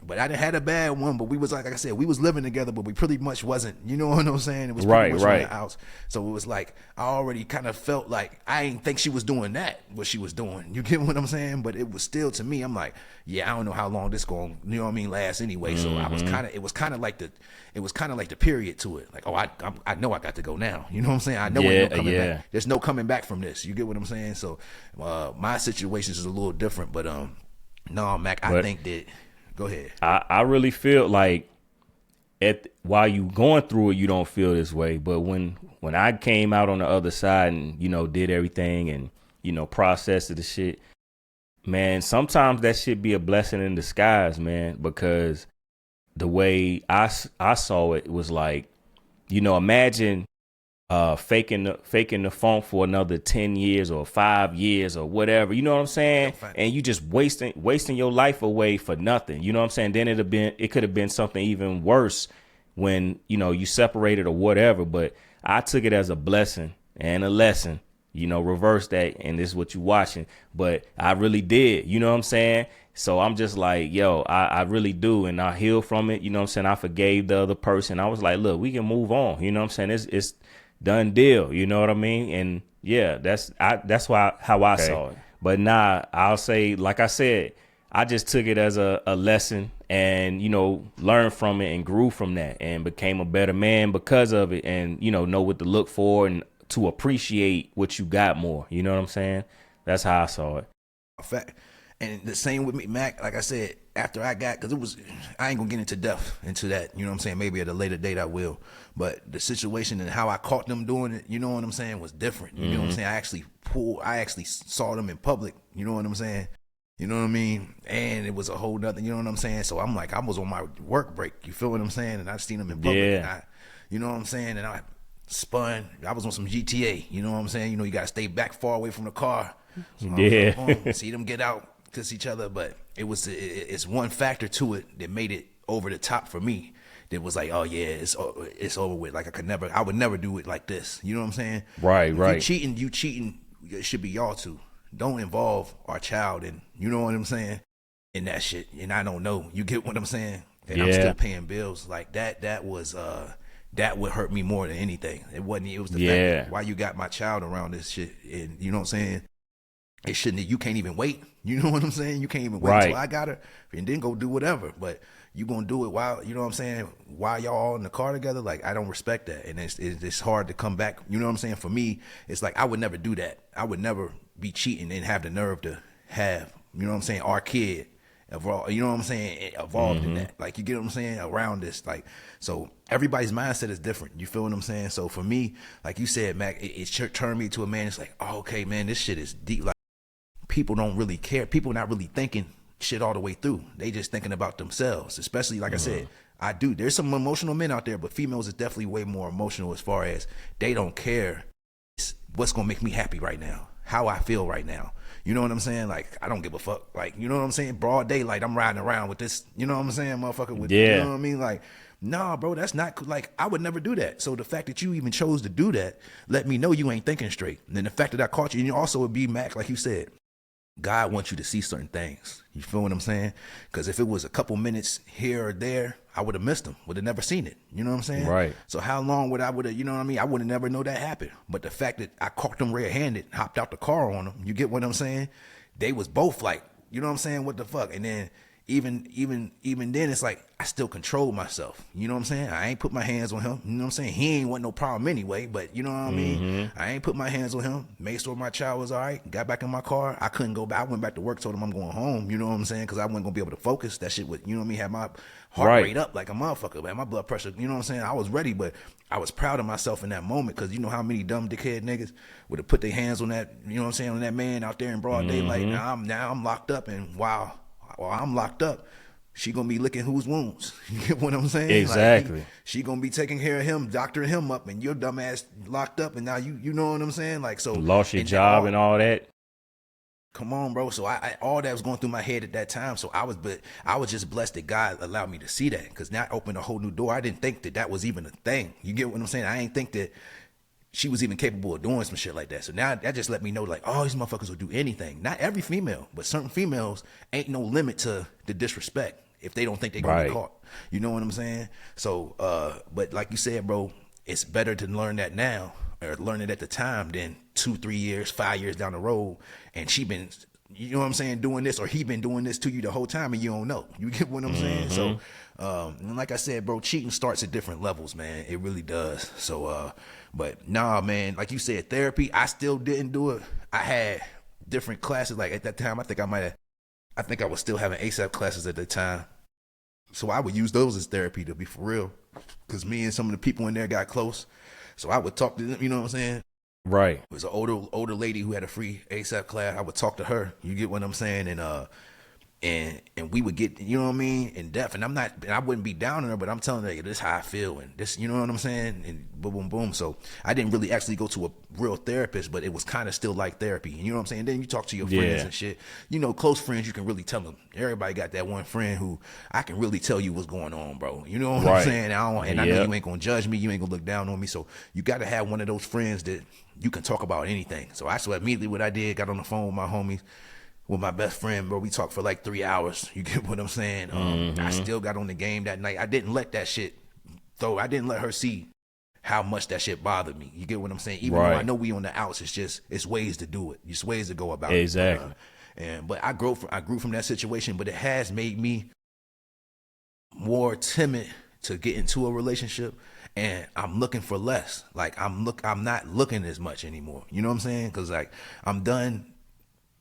but I didn't had a bad one. But we was like I said, we was living together, but we pretty much wasn't. You know what I'm saying? It was pretty much in the house. So it was like I already kind of felt like I didn't think she was doing that, what she was doing. You get what I'm saying? But it was still, to me, I'm like, yeah, I don't know how long this going, you know what I mean, last anyway. So I was it was kind of like the period to it. Like, oh, I know I got to go now. You know what I'm saying? I know ain't no coming back. There's no coming back from this. You get what I'm saying? So my situation is a little different, but no, Mac, I think that, go ahead. I really feel like while you going through it, you don't feel this way. But when I came out on the other side and, did everything and, processed the shit, man, sometimes that shit be a blessing in disguise, man, because the way I saw it was like, imagine faking the funk for another 10 years or 5 years or whatever, you know what I'm saying? And you just wasting your life away for nothing. You know what I'm saying? Then it could have been something even worse when, you separated or whatever, but I took it as a blessing and a lesson. Reverse that, and this is what you watching. But I really did, you know what I'm saying? So I'm just like, yo, I really do. And I healed from it. You know what I'm saying? I forgave the other person. I was like, look, we can move on. You know what I'm saying? It's done deal. You know what I mean? And yeah, that's how I saw it. But I'll say, like I said, I just took it as a lesson and, learned from it and grew from that and became a better man because of it and, know what to look for and to appreciate what you got more. You know what I'm saying? That's how I saw it. Fact. And the same with me, Mac. Like I said, after I got, because I ain't gonna get into depth into that. You know what I'm saying? Maybe at a later date I will. But the situation and how I caught them doing it, you know what I'm saying, was different. You know what I'm saying? I actually saw them in public. You know what I'm saying? You know what I mean? And it was a whole nother, you know what I'm saying? So I'm like, I was on my work break. You feel what I'm saying? And I seen them in public. Yeah. And you know what I'm saying? And I spun. I was on some GTA. You know what I'm saying? You got to stay back far away from the car. So yeah. See them get out to each other, but it's one factor to it that made it over the top for me. That was like, oh yeah, it's over with. Like I would never do it like this. You know what I'm saying? Right. You cheating. It should be y'all two. Don't involve our child, and you know what I'm saying, in that shit. And I don't know. You get what I'm saying? And I'm still paying bills like that. That would hurt me more than anything. It wasn't. It was the fact that why you got my child around this shit, and you know what I'm saying. It shouldn't. You can't even wait. You know what I'm saying? You can't even wait till I got her and then go do whatever. But you gonna do it while, you know what I'm saying, while y'all all in the car together. Like, I don't respect that, and it's hard to come back. You know what I'm saying? For me, it's like I would never do that. I would never be cheating and have the nerve to have, you know what I'm saying, our kid evolved. You know what I'm saying? Evolved in that. Like, you get what I'm saying? Around this, like, so everybody's mindset is different. You feel what I'm saying? So for me, like you said, Mac, it turned me to a man. It's like, oh, okay, man, this shit is deep. Like, people don't really care. People not really thinking shit all the way through. They just thinking about themselves, especially, like I said, there's some emotional men out there, but females is definitely way more emotional as far as they don't care what's going to make me happy right now, how I feel right now. You know what I'm saying? Like, I don't give a fuck. Like, you know what I'm saying? Broad daylight, I'm riding around with this, you know what I'm saying, motherfucker, with, you know what I mean? Like, nah, bro, that's not, like, I would never do that. So the fact that you even chose to do that let me know you ain't thinking straight. And then the fact that I caught you, and also would be, Mac, like you said, God wants you to see certain things. You feel what I'm saying? Because if it was a couple minutes here or there, I would have missed them, would have never seen it. You know what I'm saying? Right. So how long would I you know what I mean? I would have never know that happened. But the fact that I caught them red-handed, hopped out the car on them, you get what I'm saying? They was both like, you know what I'm saying? What the fuck? And then even then, it's like I still control myself. You know what I'm saying? I ain't put my hands on him. You know what I'm saying? He ain't want no problem anyway, but you know what I mean? I ain't put my hands on him. Made sure my child was all right. Got back in my car. I couldn't go back. I went back to work, told him I'm going home. You know what I'm saying? Because I wasn't going to be able to focus. That shit would, you know what I mean, have my heart rate up like a motherfucker, man. My blood pressure, you know what I'm saying? I was ready, but I was proud of myself in that moment because you know how many dumb dickhead niggas would have put their hands on that, you know what I'm saying, on that man out there in broad daylight. Now I'm locked up, and while I'm locked up, she gonna be licking whose wounds. You get what I'm saying? Exactly. Like, she gonna be taking care of him, doctoring him up, and your dumb ass locked up, and now you know what I'm saying? Like, so lost your job and all that. Come on, bro. So I all that was going through my head at that time. So I was just blessed that God allowed me to see that, because that opened a whole new door. I didn't think that was even a thing. You get what I'm saying? I ain't think that she was even capable of doing some shit like that. So now that just let me know, like, oh, these motherfuckers will do anything. Not every female, but certain females ain't no limit to the disrespect if they don't think they're gonna be caught. You know what I'm saying? So, but like you said, bro, it's better to learn that now, or learn it at the time, than 2, 3 years, 5 years down the road, and she been, you know what I'm saying, doing this, or he been doing this to you the whole time and you don't know. You get what I'm saying? So, and like I said, bro, cheating starts at different levels, man. It really does. So, but nah, man, like you said, therapy, I still didn't do it. I had different classes. Like at that time, I think I was still having ASAP classes at the time. So I would use those as therapy, to be for real. because me and some of the people in there got close. So I would talk to them, you know what I'm saying? Right. It was an older lady who had a free ASAP class. I would talk to her. You get what I'm saying? And we would get, you know what I mean, in depth. And I wouldn't be down on her, but I'm telling her, this is how I feel, and this, you know what I'm saying, and boom, boom, boom. So I didn't really actually go to a real therapist, but it was kind of still like therapy. You know what I'm saying? Then you talk to your friends and shit. You know, close friends, you can really tell them. Everybody got that one friend who I can really tell you what's going on, bro. You know what I'm saying? I know you ain't gonna judge me. You ain't gonna look down on me. So you got to have one of those friends that you can talk about anything. So immediately what I did, got on the phone with my homies, with my best friend, bro. We talked for like 3 hours. You get what I'm saying? I still got on the game that night. I didn't let that shit, though. I didn't let her see how much that shit bothered me. You get what I'm saying? Even though I know we on the outs, it's ways to do it. It's ways to go about it. Exactly. But I grew from that situation, but it has made me more timid to get into a relationship, and I'm looking for less. Like I'm not looking as much anymore. You know what I'm saying? Because like I'm done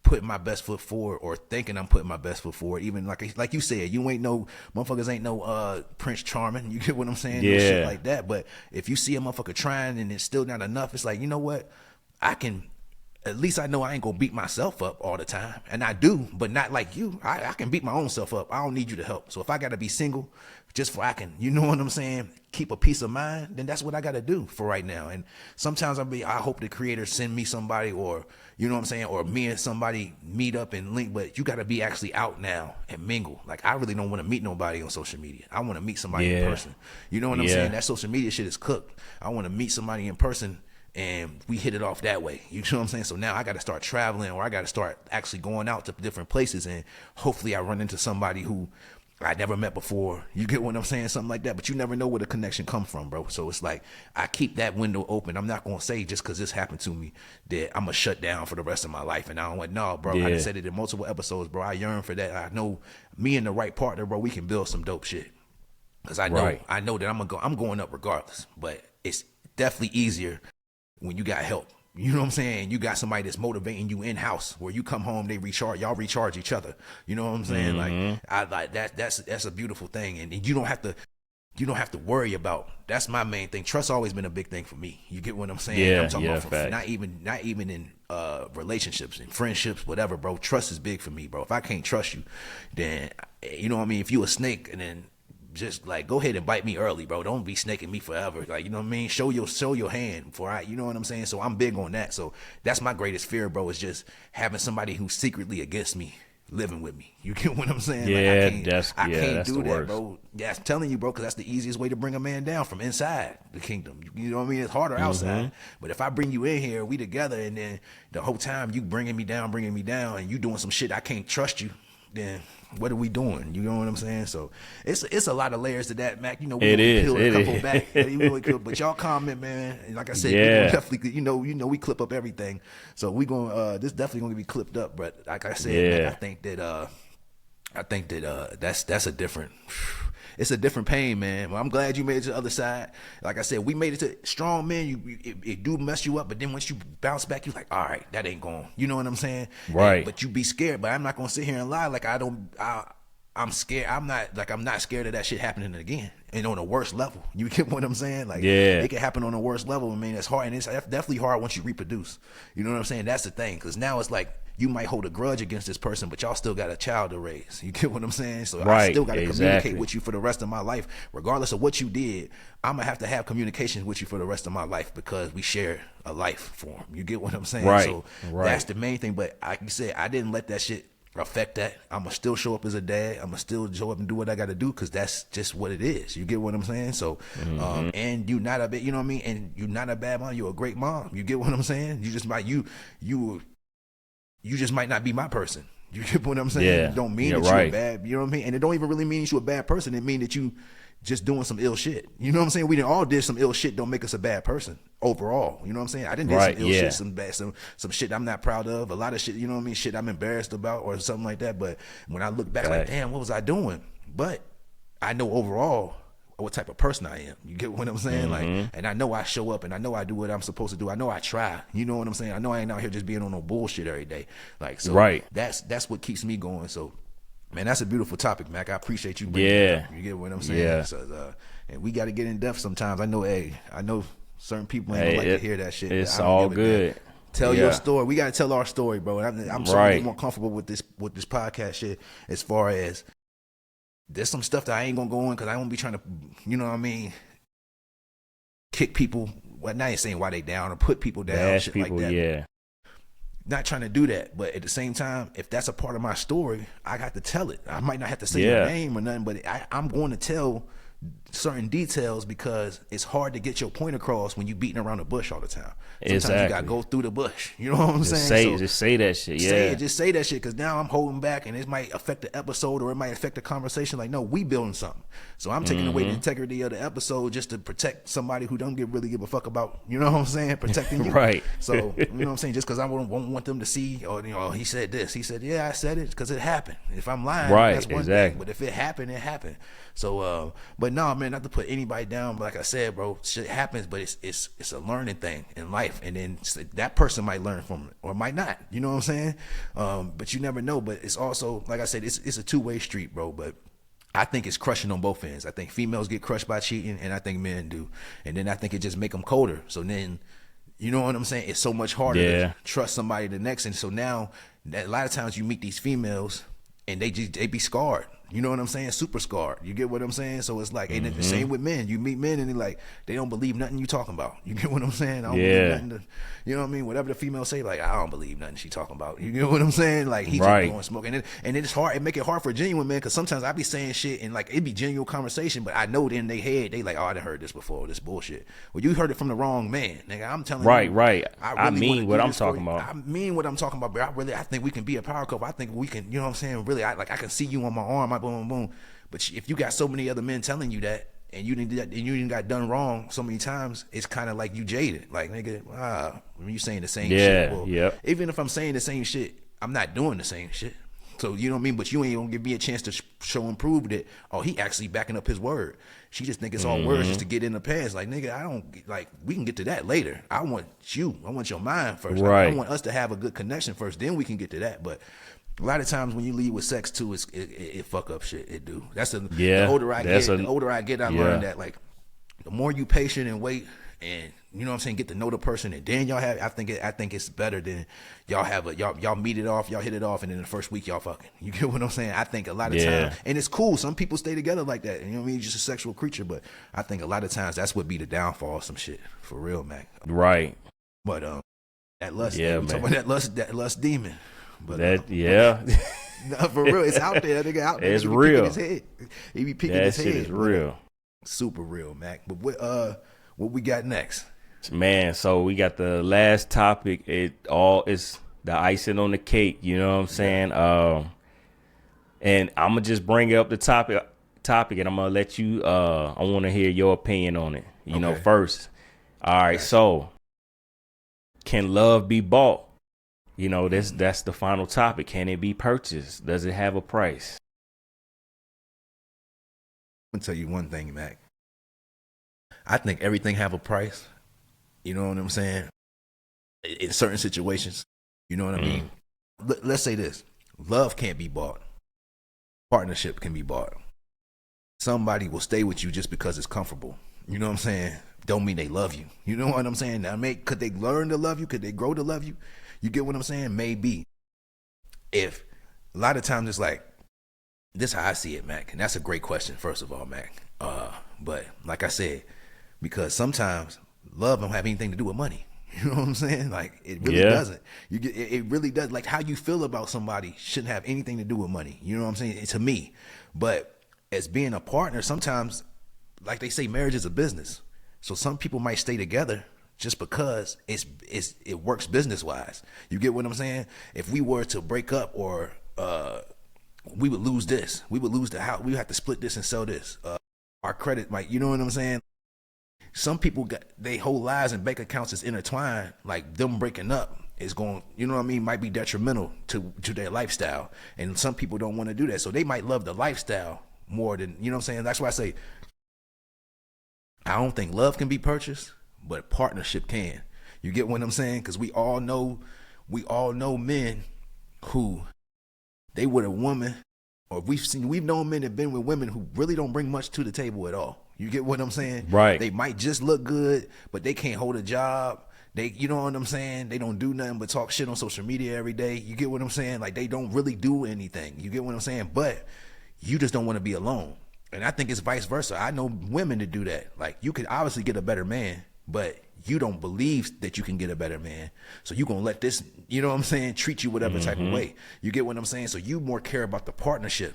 putting my best foot forward, or thinking I'm putting my best foot forward. Even like you said, you ain't no motherfuckers, ain't no Prince Charming. You get what I'm saying? No shit like that. But if you see a motherfucker trying and it's still not enough, it's like, you know what? At least I know I ain't gonna beat myself up all the time. And I do, but not like you. I can beat my own self up. I don't need you to help. So if I gotta be single just for I can, you know what I'm saying, keep a peace of mind, then that's what I gotta do for right now. And sometimes I hope the creator send me somebody, or you know what I'm saying, or me and somebody meet up and link, but you gotta be actually out now and mingle. Like I really don't want to meet nobody on social media. I want to meet somebody in person. You know what I'm saying? That social media shit is cooked. I want to meet somebody in person, and we hit it off that way. You know what I'm saying? So now I got to start traveling, or I got to start actually going out to different places, and hopefully I run into somebody who I never met before. You get what I'm saying? Something like that. But you never know where the connection comes from, bro. So it's like I keep that window open. I'm not going to say just because this happened to me that I'm going to shut down for the rest of my life. And I don't want, no, bro. I said it in multiple episodes, bro. I yearn for that. I know me and the right partner, bro, we can build some dope shit. Because I know that I'm going up regardless. But it's definitely easier when you got help. You know what I'm saying? You got somebody that's motivating you in house, where you come home, y'all recharge each other. You know what I'm saying? Like I like that. That's a beautiful thing, and you don't have to worry about. That's my main thing. Trust always been a big thing for me. You get what I'm saying? Yeah, I'm talking about facts. not even in relationships and friendships, whatever, bro. Trust is big for me, bro. If I can't trust you, then you know what I mean. If you a snake, and then just like go ahead and bite me early, bro. Don't be snaking me forever. Like, you know what I mean? Show your hand before you know what I'm saying? So I'm big on that. So that's my greatest fear, bro, is just having somebody who's secretly against me living with me. You get what I'm saying? Yeah, like I can't do that, worst. bro. Yeah, I'm telling you, bro, because that's the easiest way to bring a man down, from inside the kingdom. You know what I mean? It's harder outside. But if I bring you in here, we together, and then the whole time you bringing me down, and you doing some shit I can't trust you, then what are we doing? You know what I'm saying? So it's a lot of layers to that, Mac. You know, we peeled a couple back. But y'all comment, man. And like I said, we gonna definitely, you know, we clip up everything. So we gonna this definitely gonna be clipped up. But like I said, man, I think that that's a different. It's a different pain, man. Well, I'm glad you made it to the other side. Like I said, we made it to strong men. It do mess you up, but then once you bounce back, you're like, all right, that ain't going. You know what I'm saying? Right. But you be scared. But I'm not gonna sit here and lie like I'm scared. I'm not scared of that shit happening again, and on a worse level. You get what I'm saying? Like, it can happen on a worse level. I mean, it's hard, and it's definitely hard once you reproduce. You know what I'm saying? That's the thing, because now it's like you might hold a grudge against this person, but y'all still got a child to raise. You get what I'm saying? So I still got to communicate with you for the rest of my life, regardless of what you did. I'm gonna have to have communications with you for the rest of my life, because we share a life form. You get what I'm saying? So that's the main thing. But like you said, I didn't let that shit affect that. I'm gonna still show up as a dad. I'm gonna still show up and do what I got to do, because that's just what it is. You get what I'm saying? So and you not a bit, you know what I mean? And you're not a bad mom. You're a great mom. You get what I'm saying? You just might you just might not be my person. You get what I'm saying? Yeah. It don't mean that you're a bad, you know what I mean? And it don't even really mean you're a bad person. It mean that you just doing some ill shit. You know what I'm saying? We all did some ill shit. Don't make us a bad person overall. You know what I'm saying? I didn't do some ill shit, some shit I'm not proud of. A lot of shit, you know what I mean? Shit I'm embarrassed about or something like that. But when I look back, like, damn, what was I doing? But I know overall what type of person I am. You get what I'm saying? Like, and I know I show up, and I know I do what I'm supposed to do. I know I try. You know what I'm saying? I know I ain't out here just being on no bullshit every day. Like, so that's what keeps me going. So Man, that's a beautiful topic, Mac. I appreciate you bringing it up. You get what I'm saying? Yeah. So, and we got to get in depth sometimes. I know certain people ain't gonna like to hear that shit. It's I don't all give a good. damn. Tell your story. We got to tell our story, bro. And I'm so Right. more comfortable with this podcast shit as far as there's some stuff that I ain't gonna go in because I won't be trying to, you know what I mean, kick people. Well, not even saying why they down or put people down, Bash shit people, like that. yeah. Not trying to do that, but at the same time, if that's a part of my story, I got to tell it. I might not have to say your name or nothing, but I'm going to tell certain details because it's hard to get your point across when you beating around the bush all the time. Sometimes you gotta go through the bush. You know what I'm saying? Just say that shit. Yeah. Just say that shit because now I'm holding back and it might affect the episode or it might affect the conversation. Like, no, we building something. So I'm taking away the integrity of the episode just to protect somebody who don't really give a fuck about, you know what I'm saying, protecting you. Right. So, you know what I'm saying? Just because I won't want them to see, or, you know, he said this. He said, yeah, I said it because it happened. If I'm lying, that's one thing. But if it happened, it happened. So, but no, man, not to put anybody down. But like I said, bro, shit happens, but it's a learning thing in life. And then that person might learn from it or might not. You know what I'm saying? But you never know. But it's also, like I said, it's a two-way street, bro. But I think it's crushing on both ends. I think females get crushed by cheating, and I think men do. And then I think it just make them colder. So then, you know what I'm saying? It's so much harder to trust somebody the next. And so now, a lot of times you meet these females, and they be scarred. You know what I'm saying? Super scarred. You get what I'm saying? So it's like, and the same with men. You meet men and they don't believe nothing you talking about. You get what I'm saying? I don't believe nothing you know what I mean? Whatever the female say, like, I don't believe nothing she talking about. You get what I'm saying? Like, he just going smoking. And it's hard. It make it hard for a genuine man because sometimes I be saying shit and like, it be genuine conversation, but I know in their head, they like, oh, I done heard this before. This bullshit. Well, you heard it from the wrong man. Nigga, I'm telling you. Right. I mean what I'm talking about. I mean what I'm talking about, bro. I think we can be a power couple. I think we can, you know what I'm saying? Really, I can see you on my arm. Boom, boom. But if you got so many other men telling you that, and you didn't got done wrong so many times, it's kind of like you jaded. Like, nigga, when you saying the same shit. Well, even if I'm saying the same shit, I'm not doing the same shit. So, you know what I mean? But you ain't gonna give me a chance to show and prove that, oh, he actually backing up his word. She just think it's all words just to get in the past. Like, nigga, I don't, like, we can get to that later. I want your mind first. Right. I want us to have a good connection first, then we can get to that. But a lot of times when you lead with sex too, it fuck up shit. It do. The older I get, I learn that, like, the more you patient and wait, and you know what I'm saying, get to know the person, and then y'all have. I think it's better than y'all meet it off, y'all hit it off, and then the first week y'all fucking. You get what I'm saying? I think a lot of times, and it's cool. Some people stay together like that. You know what I mean? Just a sexual creature, but I think a lot of times that's what be the downfall of some shit for real, Mac. Right. But that lust, man. Talking about that lust demon. But no, for real, it's out there. That nigga out there. It's real. He be picking his head. That shit is real. Super real, Mac. But what we got next? Man, so we got the last topic. It's the icing on the cake. You know what I'm saying? And I'm gonna just bring up the topic, and I'm gonna let you. I want to hear your opinion on it. You know, first. All right. So, can love be bought? You know, that's the final topic. Can it be purchased? Does it have a price? I'm gonna tell you one thing, Mac. I think everything have a price. You know what I'm saying? In certain situations, you know what I mean? Let's say this. Love can't be bought. Partnership can be bought. Somebody will stay with you just because it's comfortable. You know what I'm saying? Don't mean they love you. You know what I'm saying? Now, could they learn to love you? Could they grow to love you? You get what I'm saying? Maybe. If a lot of times it's like, this is how I see it, Mac. And that's a great question, first of all, Mac. But like I said, because sometimes love don't have anything to do with money. You know what I'm saying? Like, it really doesn't. It really does. Like, how you feel about somebody shouldn't have anything to do with money. You know what I'm saying? To me. But as being a partner, sometimes, like they say, marriage is a business. So some people might stay together just because it works business wise. You get what I'm saying? If we were to break up, or we would lose this, we would lose the house, we would have to split this and sell this. Our credit might, you know what I'm saying? Some people got their whole lives and bank accounts is intertwined. Like, them breaking up is going, you know what I mean, might be detrimental to their lifestyle. And some people don't want to do that. So they might love the lifestyle more than, you know what I'm saying? That's why I say, I don't think love can be purchased, but partnership can. You get what I'm saying? Because we all know men who, they with a woman or we've known men that been with women who really don't bring much to the table at all. You get what I'm saying? Right. They might just look good, but they can't hold a job. They, you know what I'm saying? They don't do nothing but talk shit on social media every day. You get what I'm saying? Like, they don't really do anything. You get what I'm saying? But you just don't want to be alone. And I think it's vice versa. I know women that do that. Like, you could obviously get a better man, but you don't believe that you can get a better man. So you going to let this, you know what I'm saying, treat you whatever type of way. You get what I'm saying? So you more care about the partnership.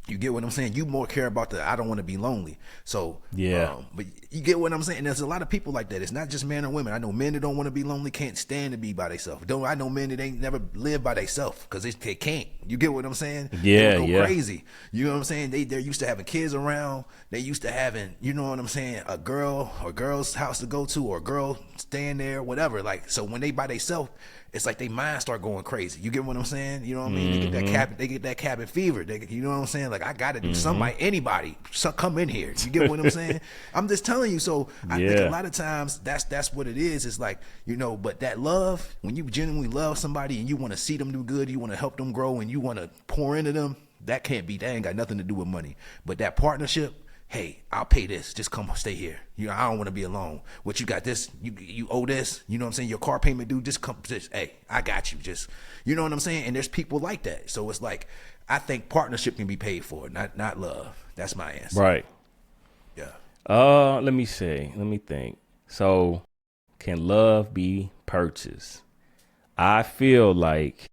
You get what I'm saying? You more care about the I don't want to be lonely. So Yeah. but you get what I'm saying? There's a lot of people like that. It's not just men or women. I know men that don't want to be lonely, can't stand to be by themselves. I know men that ain't never lived by themselves because they can't. You get what I'm saying? Yeah, They yeah. go crazy. You know what I'm saying? They're used to having kids around. They used to having, you know what I'm saying, a girl or girl's house to go to, or a girl staying there, whatever. Like, so when they by themselves, it's like they mind start going crazy. You get what I'm saying? You know what I mean? They get that cabin fever. You know what I'm saying? Like, I got to do somebody, anybody, come in here. You get what I'm saying? I'm just telling you. So I think a lot of times that's what it is. It's like, you know, but that love, when you genuinely love somebody and you want to see them do good, you want to help them grow, and you want to pour into them, that ain't got nothing to do with money. But that partnership, hey, I'll pay this. Just come stay here. You know, I don't want to be alone. What you got this? You owe this. You know what I'm saying? Your car payment due. Just come. Just, hey, I got you. Just, you know what I'm saying? And there's people like that. So it's like, I think partnership can be paid for, not love. That's my answer. Right. Yeah. Let me see. Let me think. So, can love be purchased? I feel like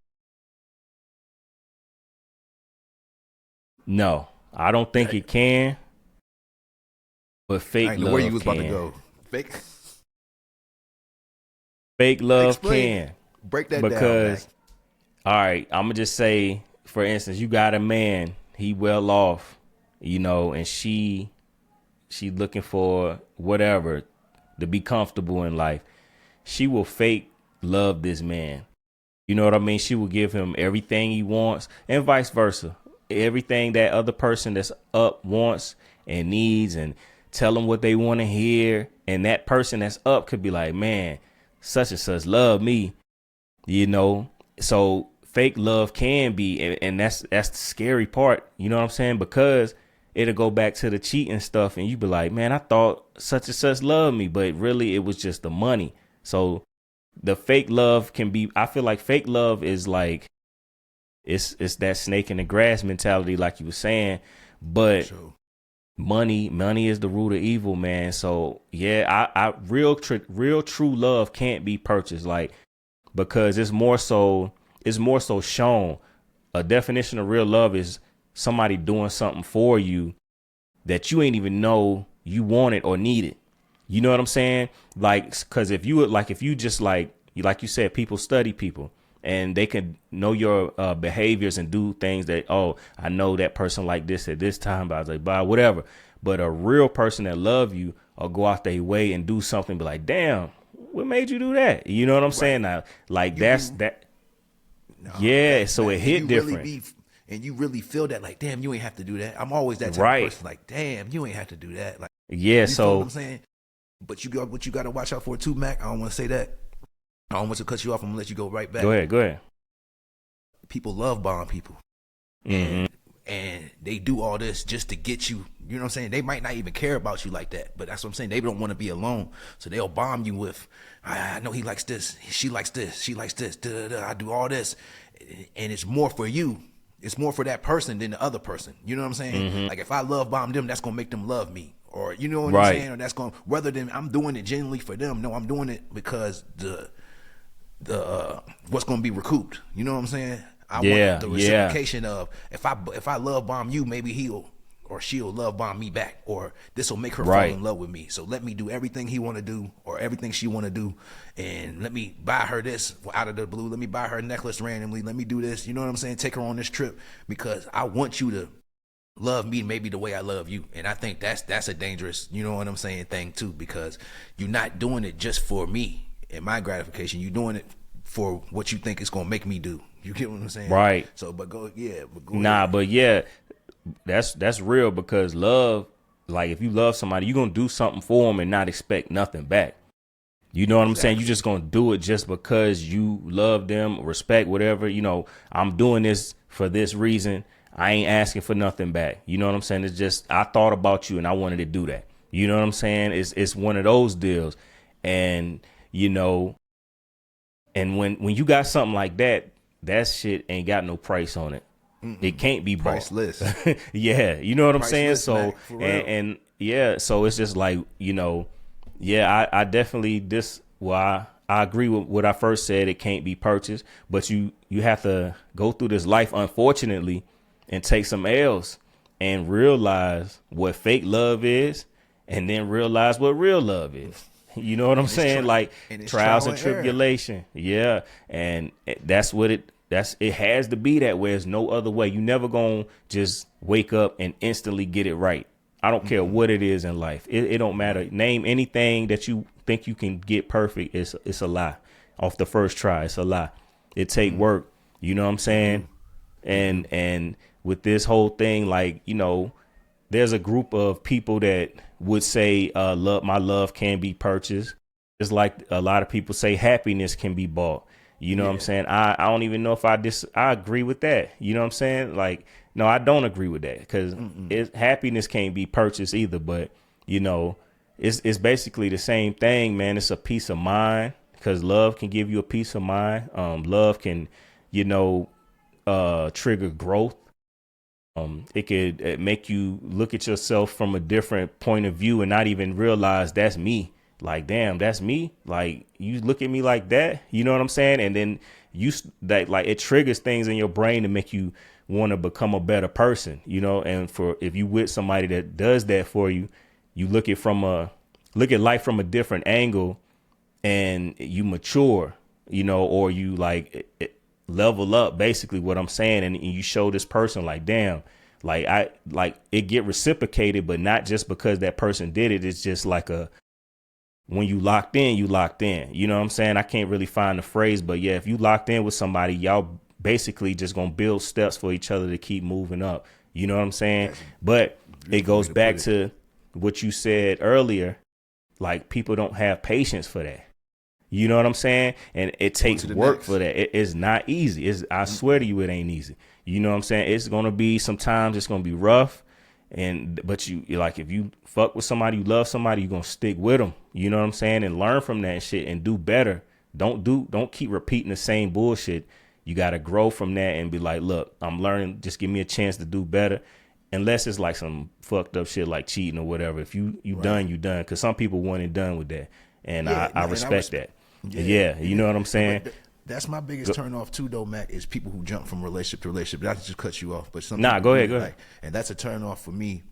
no. I don't think it can. But fake I ain't know love where you was can. about to go. Fake love Explain. can. Break that Because, down, all right, I'm going to just say, for instance, you got a man, he well off, you know, and she looking for whatever to be comfortable in life. She will fake love this man. You know what I mean? She will give him everything he wants, and vice versa. Everything that other person that's up wants and needs, and tell them what they want to hear. And that person that's up could be like, man, such and such love me, you know? So fake love can be, and that's the scary part. You know what I'm saying? Because it'll go back to the cheating stuff, and you be like, man, I thought such and such loved me, but really it was just the money. So the fake love can be, I feel like fake love is like, it's that snake in the grass mentality, like you were saying, but Sure. money is the root of evil, man. So yeah, I real true love can't be purchased, like, because it's more so shown. A definition of real love is somebody doing something for you that you ain't even know you want it or need it. You know what I'm saying? Like, because if you just like you said, people study people, and they can know your behaviors and do things that, oh, I know that person like this at this time, but I was like, bye, whatever. But a real person that love you or go out their way and do something, be like, damn, what made you do that? You know what I'm saying? Now, like, that's that. No, Yeah, so it hit you different. Really and you really feel that, like, damn, you ain't have to do that. I'm always that type Right. of person, like, damn, you ain't have to do that. Like, Yeah, you feel what so I'm saying? But what you got to watch out for too, Mac. I don't want to say that. I don't want to cut you off. I'm gonna let you go right back. go ahead. People love bomb people, and they do all this just to get you. You know what I'm saying? They might not even care about you like that, but that's what I'm saying. They don't want to be alone, so they'll bomb you with, I know he likes this, she likes this, she likes this, I do all this, and it's more for you. It's more for that person than the other person. You know what I'm saying? Like, if I love bomb them, that's gonna make them love me, or you know what I'm saying? Or that's gonna, rather than I'm doing it genuinely for them. No, I'm doing it because the what's gonna be recouped. You know what I'm saying? I want the reciprocation of, if I love bomb you, maybe he'll or she'll love bomb me back, or this will make her fall in love with me. So let me do everything he want to do, or everything she want to do, and let me buy her this out of the blue. Let me buy her a necklace randomly. Let me do this. You know what I'm saying? Take her on this trip because I want you to love me maybe the way I love you. And I think that's a dangerous, you know what I'm saying, thing too, because you're not doing it just for me and my gratification. You're doing it for what you think it's gonna make me do. You get what I'm saying? Right. So, but go Nah, ahead. but yeah, that's real, because love, like, if you love somebody, you're gonna do something for them and not expect nothing back. You know what I'm saying? You're just gonna do it just because you love them, respect, whatever. You know, I'm doing this for this reason. I ain't asking for nothing back. You know what I'm saying? It's just I thought about you and I wanted to do that. You know what I'm saying? It's one of those deals. And, you know, and when you got something like that, that shit ain't got no price on it. It can't be bought. Priceless. Yeah, you know what I'm saying? Priceless, So Mac, for real. and yeah, so it's just like, you know, yeah, I definitely I agree with what I first said. It can't be purchased, but you have to go through this life, unfortunately, and take some L's and realize what fake love is, and then realize what real love is. You know what I'm saying? Like trials and tribulation. Yeah, and that's what it has to be that way. There's no other way. You never gonna just wake up and instantly get it right. I don't care what it is in life. It don't matter. Name anything that you think you can get perfect. It's a lie. Off the first try, it's a lie. It take work. You know what I'm saying? And with this whole thing, like, you know, there's a group of people that would say, my love can be purchased. It's like a lot of people say happiness can be bought. You know what I'm saying? I don't even know if I agree with that. You know what I'm saying? Like, no, I don't agree with that because happiness can't be purchased either. But, you know, it's basically the same thing, man. It's a peace of mind because love can give you a peace of mind. Love can, you know, trigger growth. It could make you look at yourself from a different point of view and not even realize that's me. Like, damn, that's me. Like, you look at me like that. You know what I'm saying? And then it triggers things in your brain to make you want to become a better person, you know? And if you with somebody that does that for you, you look at life from a different angle and you mature, you know, or you level up, basically what I'm saying. And you show this person like, damn, it get reciprocated, but not just because that person did it. It's just like when you locked in, you locked in. You know what I'm saying? I can't really find the phrase, but yeah, if you locked in with somebody, y'all basically just gonna build steps for each other to keep moving up. You know what I'm saying? But it goes back to what you said earlier. Like, people don't have patience for that. You know what I'm saying? And it takes work for that. It is not easy. I swear to you, it ain't easy. You know what I'm saying? It's gonna be sometimes it's gonna be rough. But you like, if you fuck with somebody, you love somebody, you're gonna stick with them. You know what I'm saying? And learn from that shit and do better. Don't keep repeating the same bullshit. You gotta grow from that and be like, look, I'm learning. Just give me a chance to do better. Unless it's like some fucked up shit like cheating or whatever. If you right. done, you done. Because some people want it done with that, and I respect that. Yeah, you know what I'm saying. That's my biggest turn off too, though, Mac, is people who jump from relationship to relationship. Not to just cut you off, but some go ahead. And that's a turn off for me.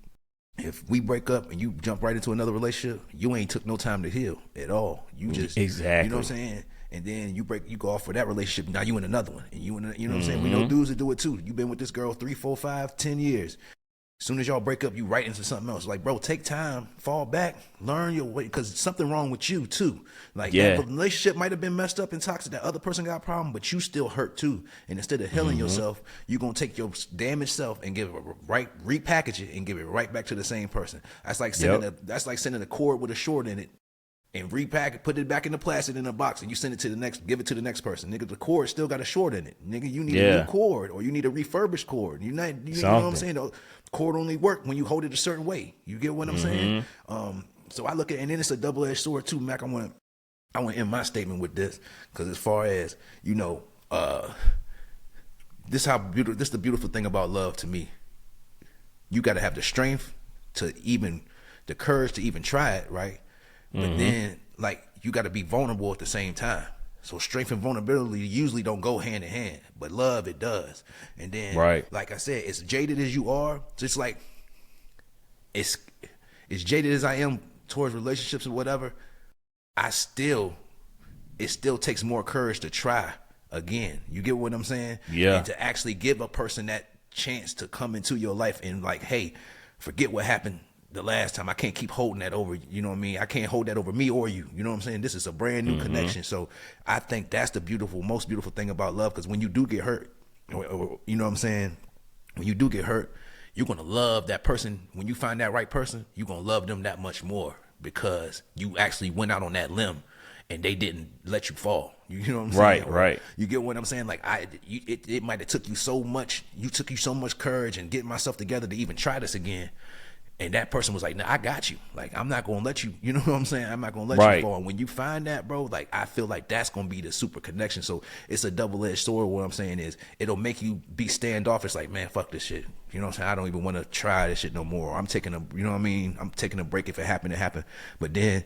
If we break up and you jump right into another relationship, you ain't took no time to heal at all. You just exactly. You know what I'm saying? And then you go off for that relationship. Now you in another one, and you know what I'm saying? We know dudes that do it too. You've been with this girl 3, 4, 5, 10 years. As soon as y'all break up, you right into something else. Like, bro, take time, fall back, learn your way, because something wrong with you too. Like, that relationship might have been messed up and toxic. That other person got a problem, but you still hurt too. And instead of healing yourself, you're gonna take your damaged self and repackage it and give it right back to the same person. That's like sending a cord with a short in it and repack it, put it back in the plastic in a box, and you send it to give it to the next person. Nigga, the cord still got a short in it. Nigga, you need a new cord, or you need a refurbished cord. You know what I'm saying? The cord only work when you hold it a certain way. You get what I'm saying? So I look at, and then it's a double-edged sword too, Mac. I want to end my statement with this, because as far as, you know, this is the beautiful thing about love to me. You got to have the strength the courage to even try it, right? But then, like, you got to be vulnerable at the same time. So strength and vulnerability usually don't go hand in hand, but love, it does. And then, like I said, as jaded as you are, just like as jaded as I am towards relationships or whatever, it still takes more courage to try again. You get what I'm saying? Yeah. And to actually give a person that chance to come into your life and, like, hey, forget what happened the last time. I can't keep holding that over, you know what I mean? I can't hold that over me or you know what I'm saying? This is a brand new connection. So I think that's the most beautiful thing about love, because when you do get hurt, or, you know what I'm saying? When you do get hurt, you're going to love that person. When you find that right person, you're going to love them that much more, because you actually went out on that limb and they didn't let you fall. You know what I'm saying? Right, Or right. you get what I'm saying? Like it might have took you so much courage and getting myself together to even try this again. And that person was like, nah, I got you. Like, I'm not going to let you, you know what I'm saying? I'm not going to let Right. you fall. And when you find that, bro, like, I feel like that's going to be the super connection. So it's a double-edged sword. What I'm saying is it'll make you be standoffish. Like, man, fuck this shit. You know what I'm saying? I don't even want to try this shit no more. I'm taking you know what I mean? I'm taking a break if it happened to happen. But then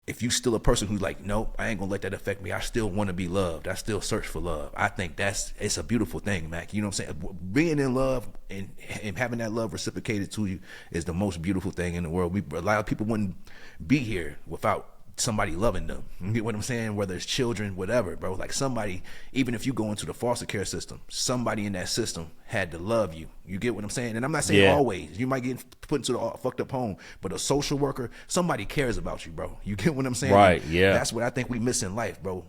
if you still a person who's like, nope, I ain't gonna let that affect me. I still want to be loved. I still search for love. I think it's a beautiful thing, Mac. You know what I'm saying? Being in love and having that love reciprocated to you is the most beautiful thing in the world. A lot of people wouldn't be here without somebody loving them. You get what I'm saying? Whether it's children, whatever, bro. Like somebody, even if you go into the foster care system, somebody in that system had to love you. You get what I'm saying? And I'm not saying always. You might get put into the fucked up home, but a social worker, somebody cares about you, bro. You get what I'm saying? Right, And yeah. that's what I think we miss in life, bro.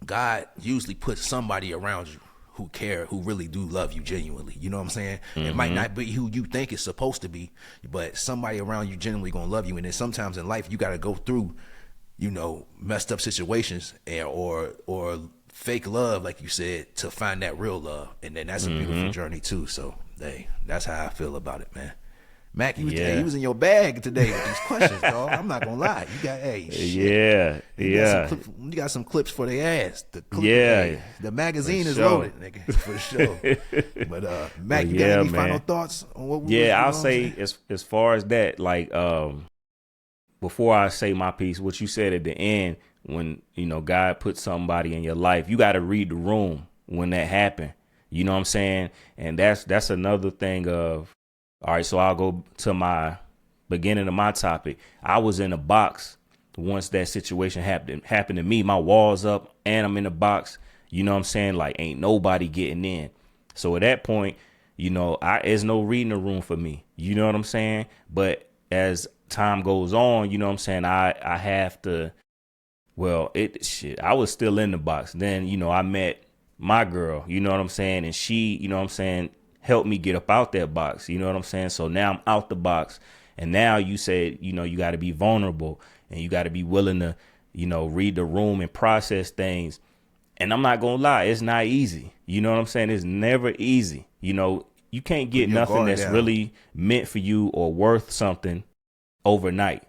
God usually puts somebody around you who care, who really do love you genuinely. You know what I'm saying? It might not be who you think it's supposed to be, but somebody around you genuinely gonna love you. And then sometimes in life, you got to go through, you know, messed up situations or fake love, like you said, to find that real love. And then that's a beautiful journey too. So, hey, that's how I feel about it, man. Mac, you was in your bag today with these questions, dog. I'm not gonna lie. You got shit. You got some clips for the ass. The magazine is loaded, nigga, for sure. But Mac, you got any final thoughts on what we I'll say as far as that, like before I say my piece, what you said at the end, when, you know, God put somebody in your life, you got to read the room when that happened. You know what I'm saying? And that's another thing of, all right, so I'll go to my beginning of my topic. I was in a box once that situation happened to me. My wall's up and I'm in a box. You know what I'm saying? Like, ain't nobody getting in. So at that point, you know, there's no reading the room for me. You know what I'm saying? But as time goes on, you know what I'm saying, I have to, well, I was still in the box. Then, you know, I met my girl, you know what I'm saying? And she, you know what I'm saying, helped me get up out that box. You know what I'm saying? So now I'm out the box. And now you said, you know, you got to be vulnerable and you got to be willing to, you know, read the room and process things. And I'm not going to lie, it's not easy. You know what I'm saying? It's never easy. You know, you can't get nothing that's really meant for you or worth something overnight.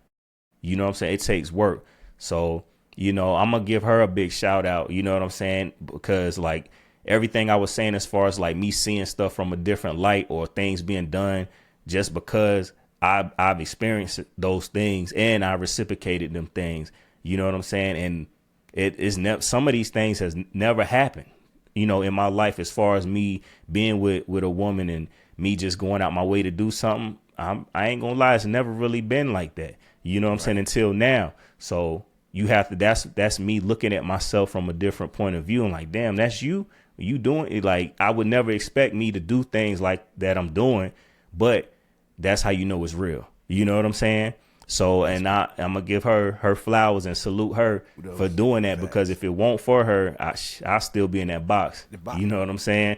You know what I'm saying? It takes work. So, you know, I'm going to give her a big shout out. You know what I'm saying? Because like everything I was saying as far as like me seeing stuff from a different light or things being done just because I've experienced those things and I reciprocated them things. You know what I'm saying? And it is some of these things has never happened, you know, in my life, as far as me being with a woman and me just going out my way to do something. I ain't gonna lie, it's never really been like that. You know what I'm saying? Until now. So you have to, that's me looking at myself from a different point of view. And like, damn, that's you doing it. Like, I would never expect me to do things like that I'm doing, but that's how you know it's real. You know what I'm saying? So, and I'm going to give her flowers and salute her for doing that, because if it won't for her, I'll still be in that box. You know what I'm saying?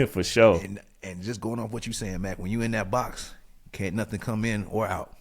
For sure. And just going off what you're saying, Mac, when you in that box, can't nothing come in or out.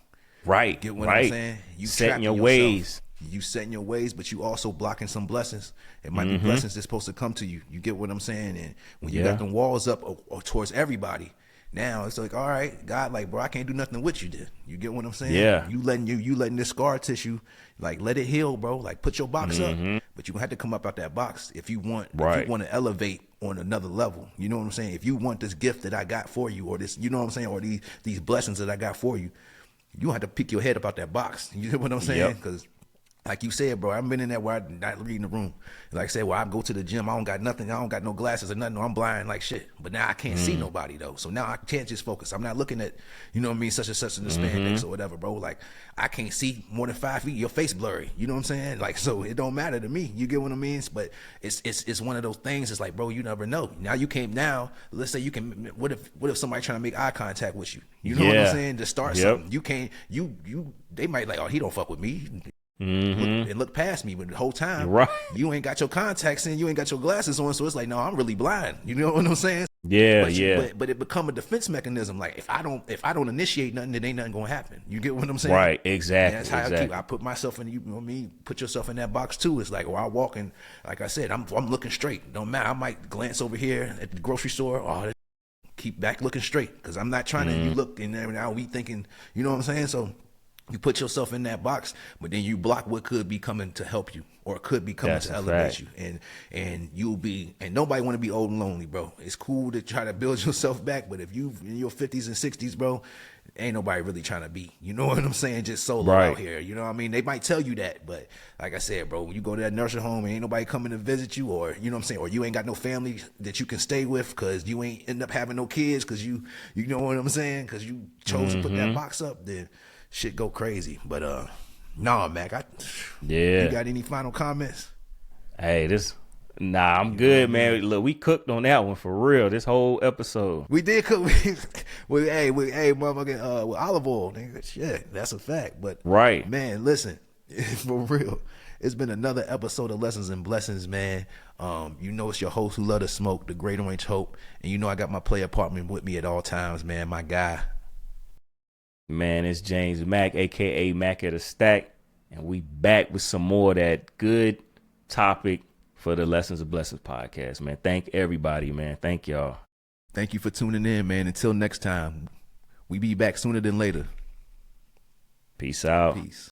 Right. Get what I'm saying? You setting your ways. You setting your ways, but you also blocking some blessings. It might be blessings that's supposed to come to you. You get what I'm saying? And when you got them walls up or towards everybody, now it's like, all right, God, like, bro, I can't do nothing with you then. You get what I'm saying? Yeah. You letting this scar tissue, like, let it heal, bro. Like, put your box up. But you have to come up out that box if you want to elevate on another level. You know what I'm saying? If you want this gift that I got for you, or this, you know what I'm saying, or these blessings that I got for you, you have to pick your head up out that box. You know what I'm saying? Because like you said, bro, I've been in there where I'm not reading the room. Like I said, I go to the gym, I don't got nothing, I don't got no glasses or nothing, I'm blind like shit. But now I can't see nobody though. So now I can't just focus. I'm not looking at, you know what I mean, such and such in the spandex or whatever, bro. Like, I can't see more than 5 feet, your face blurry. You know what I'm saying? Like, so it don't matter to me. You get what I mean? But it's one of those things, it's like, bro, you never know. Now you can't, let's say you can, what if somebody trying to make eye contact with you? You know what I'm saying? To start something. You can't, they might like, oh, he don't fuck with me. Look past me, but the whole time you ain't got your contacts in, you ain't got your glasses on, so it's like, no, I'm really blind. You know what I'm saying? Yeah, But yeah. but it become a defense mechanism. Like if I don't initiate nothing, then ain't nothing gonna happen. You get what I'm saying? Right, And exactly, that's how exactly. I put myself in. You know what I mean? Put yourself in that box too. It's like, I walk in, like I said, I'm looking straight. Don't matter. I might glance over here at the grocery store. Oh, keep back looking straight because I'm not trying to. You look and now we thinking. You know what I'm saying? So you put yourself in that box, but then you block what could be coming to help you or could be coming That's to a elevate fact. you. And you'll be, and nobody want to be old and lonely, bro. It's cool to try to build yourself back, but if you in your 50s and 60s, bro, ain't nobody really trying to be, you know what I'm saying, just solo out Right. here. You know what I mean? They might tell you that, but like I said, bro, when you go to that nursing home and ain't nobody coming to visit you, or you know what I'm saying, or you ain't got no family that you can stay with because you ain't end up having no kids because you know what I'm saying, because you chose to put that box up, then shit go crazy. But nah, Mac, you Yeah. got any final comments? Hey, nah, I'm good, man. Look, we cooked on that one for real. This whole episode. We did cook with motherfucking with olive oil, nigga. Shit, that's a fact. But Right. man, listen, for real, it's been another episode of Lessons and Blessings, man. You know it's your host who love to smoke, the Great Orange Hope, and you know I got my player partner with me at all times, man. My guy. Man, it's James Mack, aka Mac at a Stack, and we back with some more of that good topic for the Lessons of Blessings podcast, man. Thank everybody, man. Thank y'all. Thank you for tuning in, man. Until next time, we be back sooner than later. Peace out. Peace.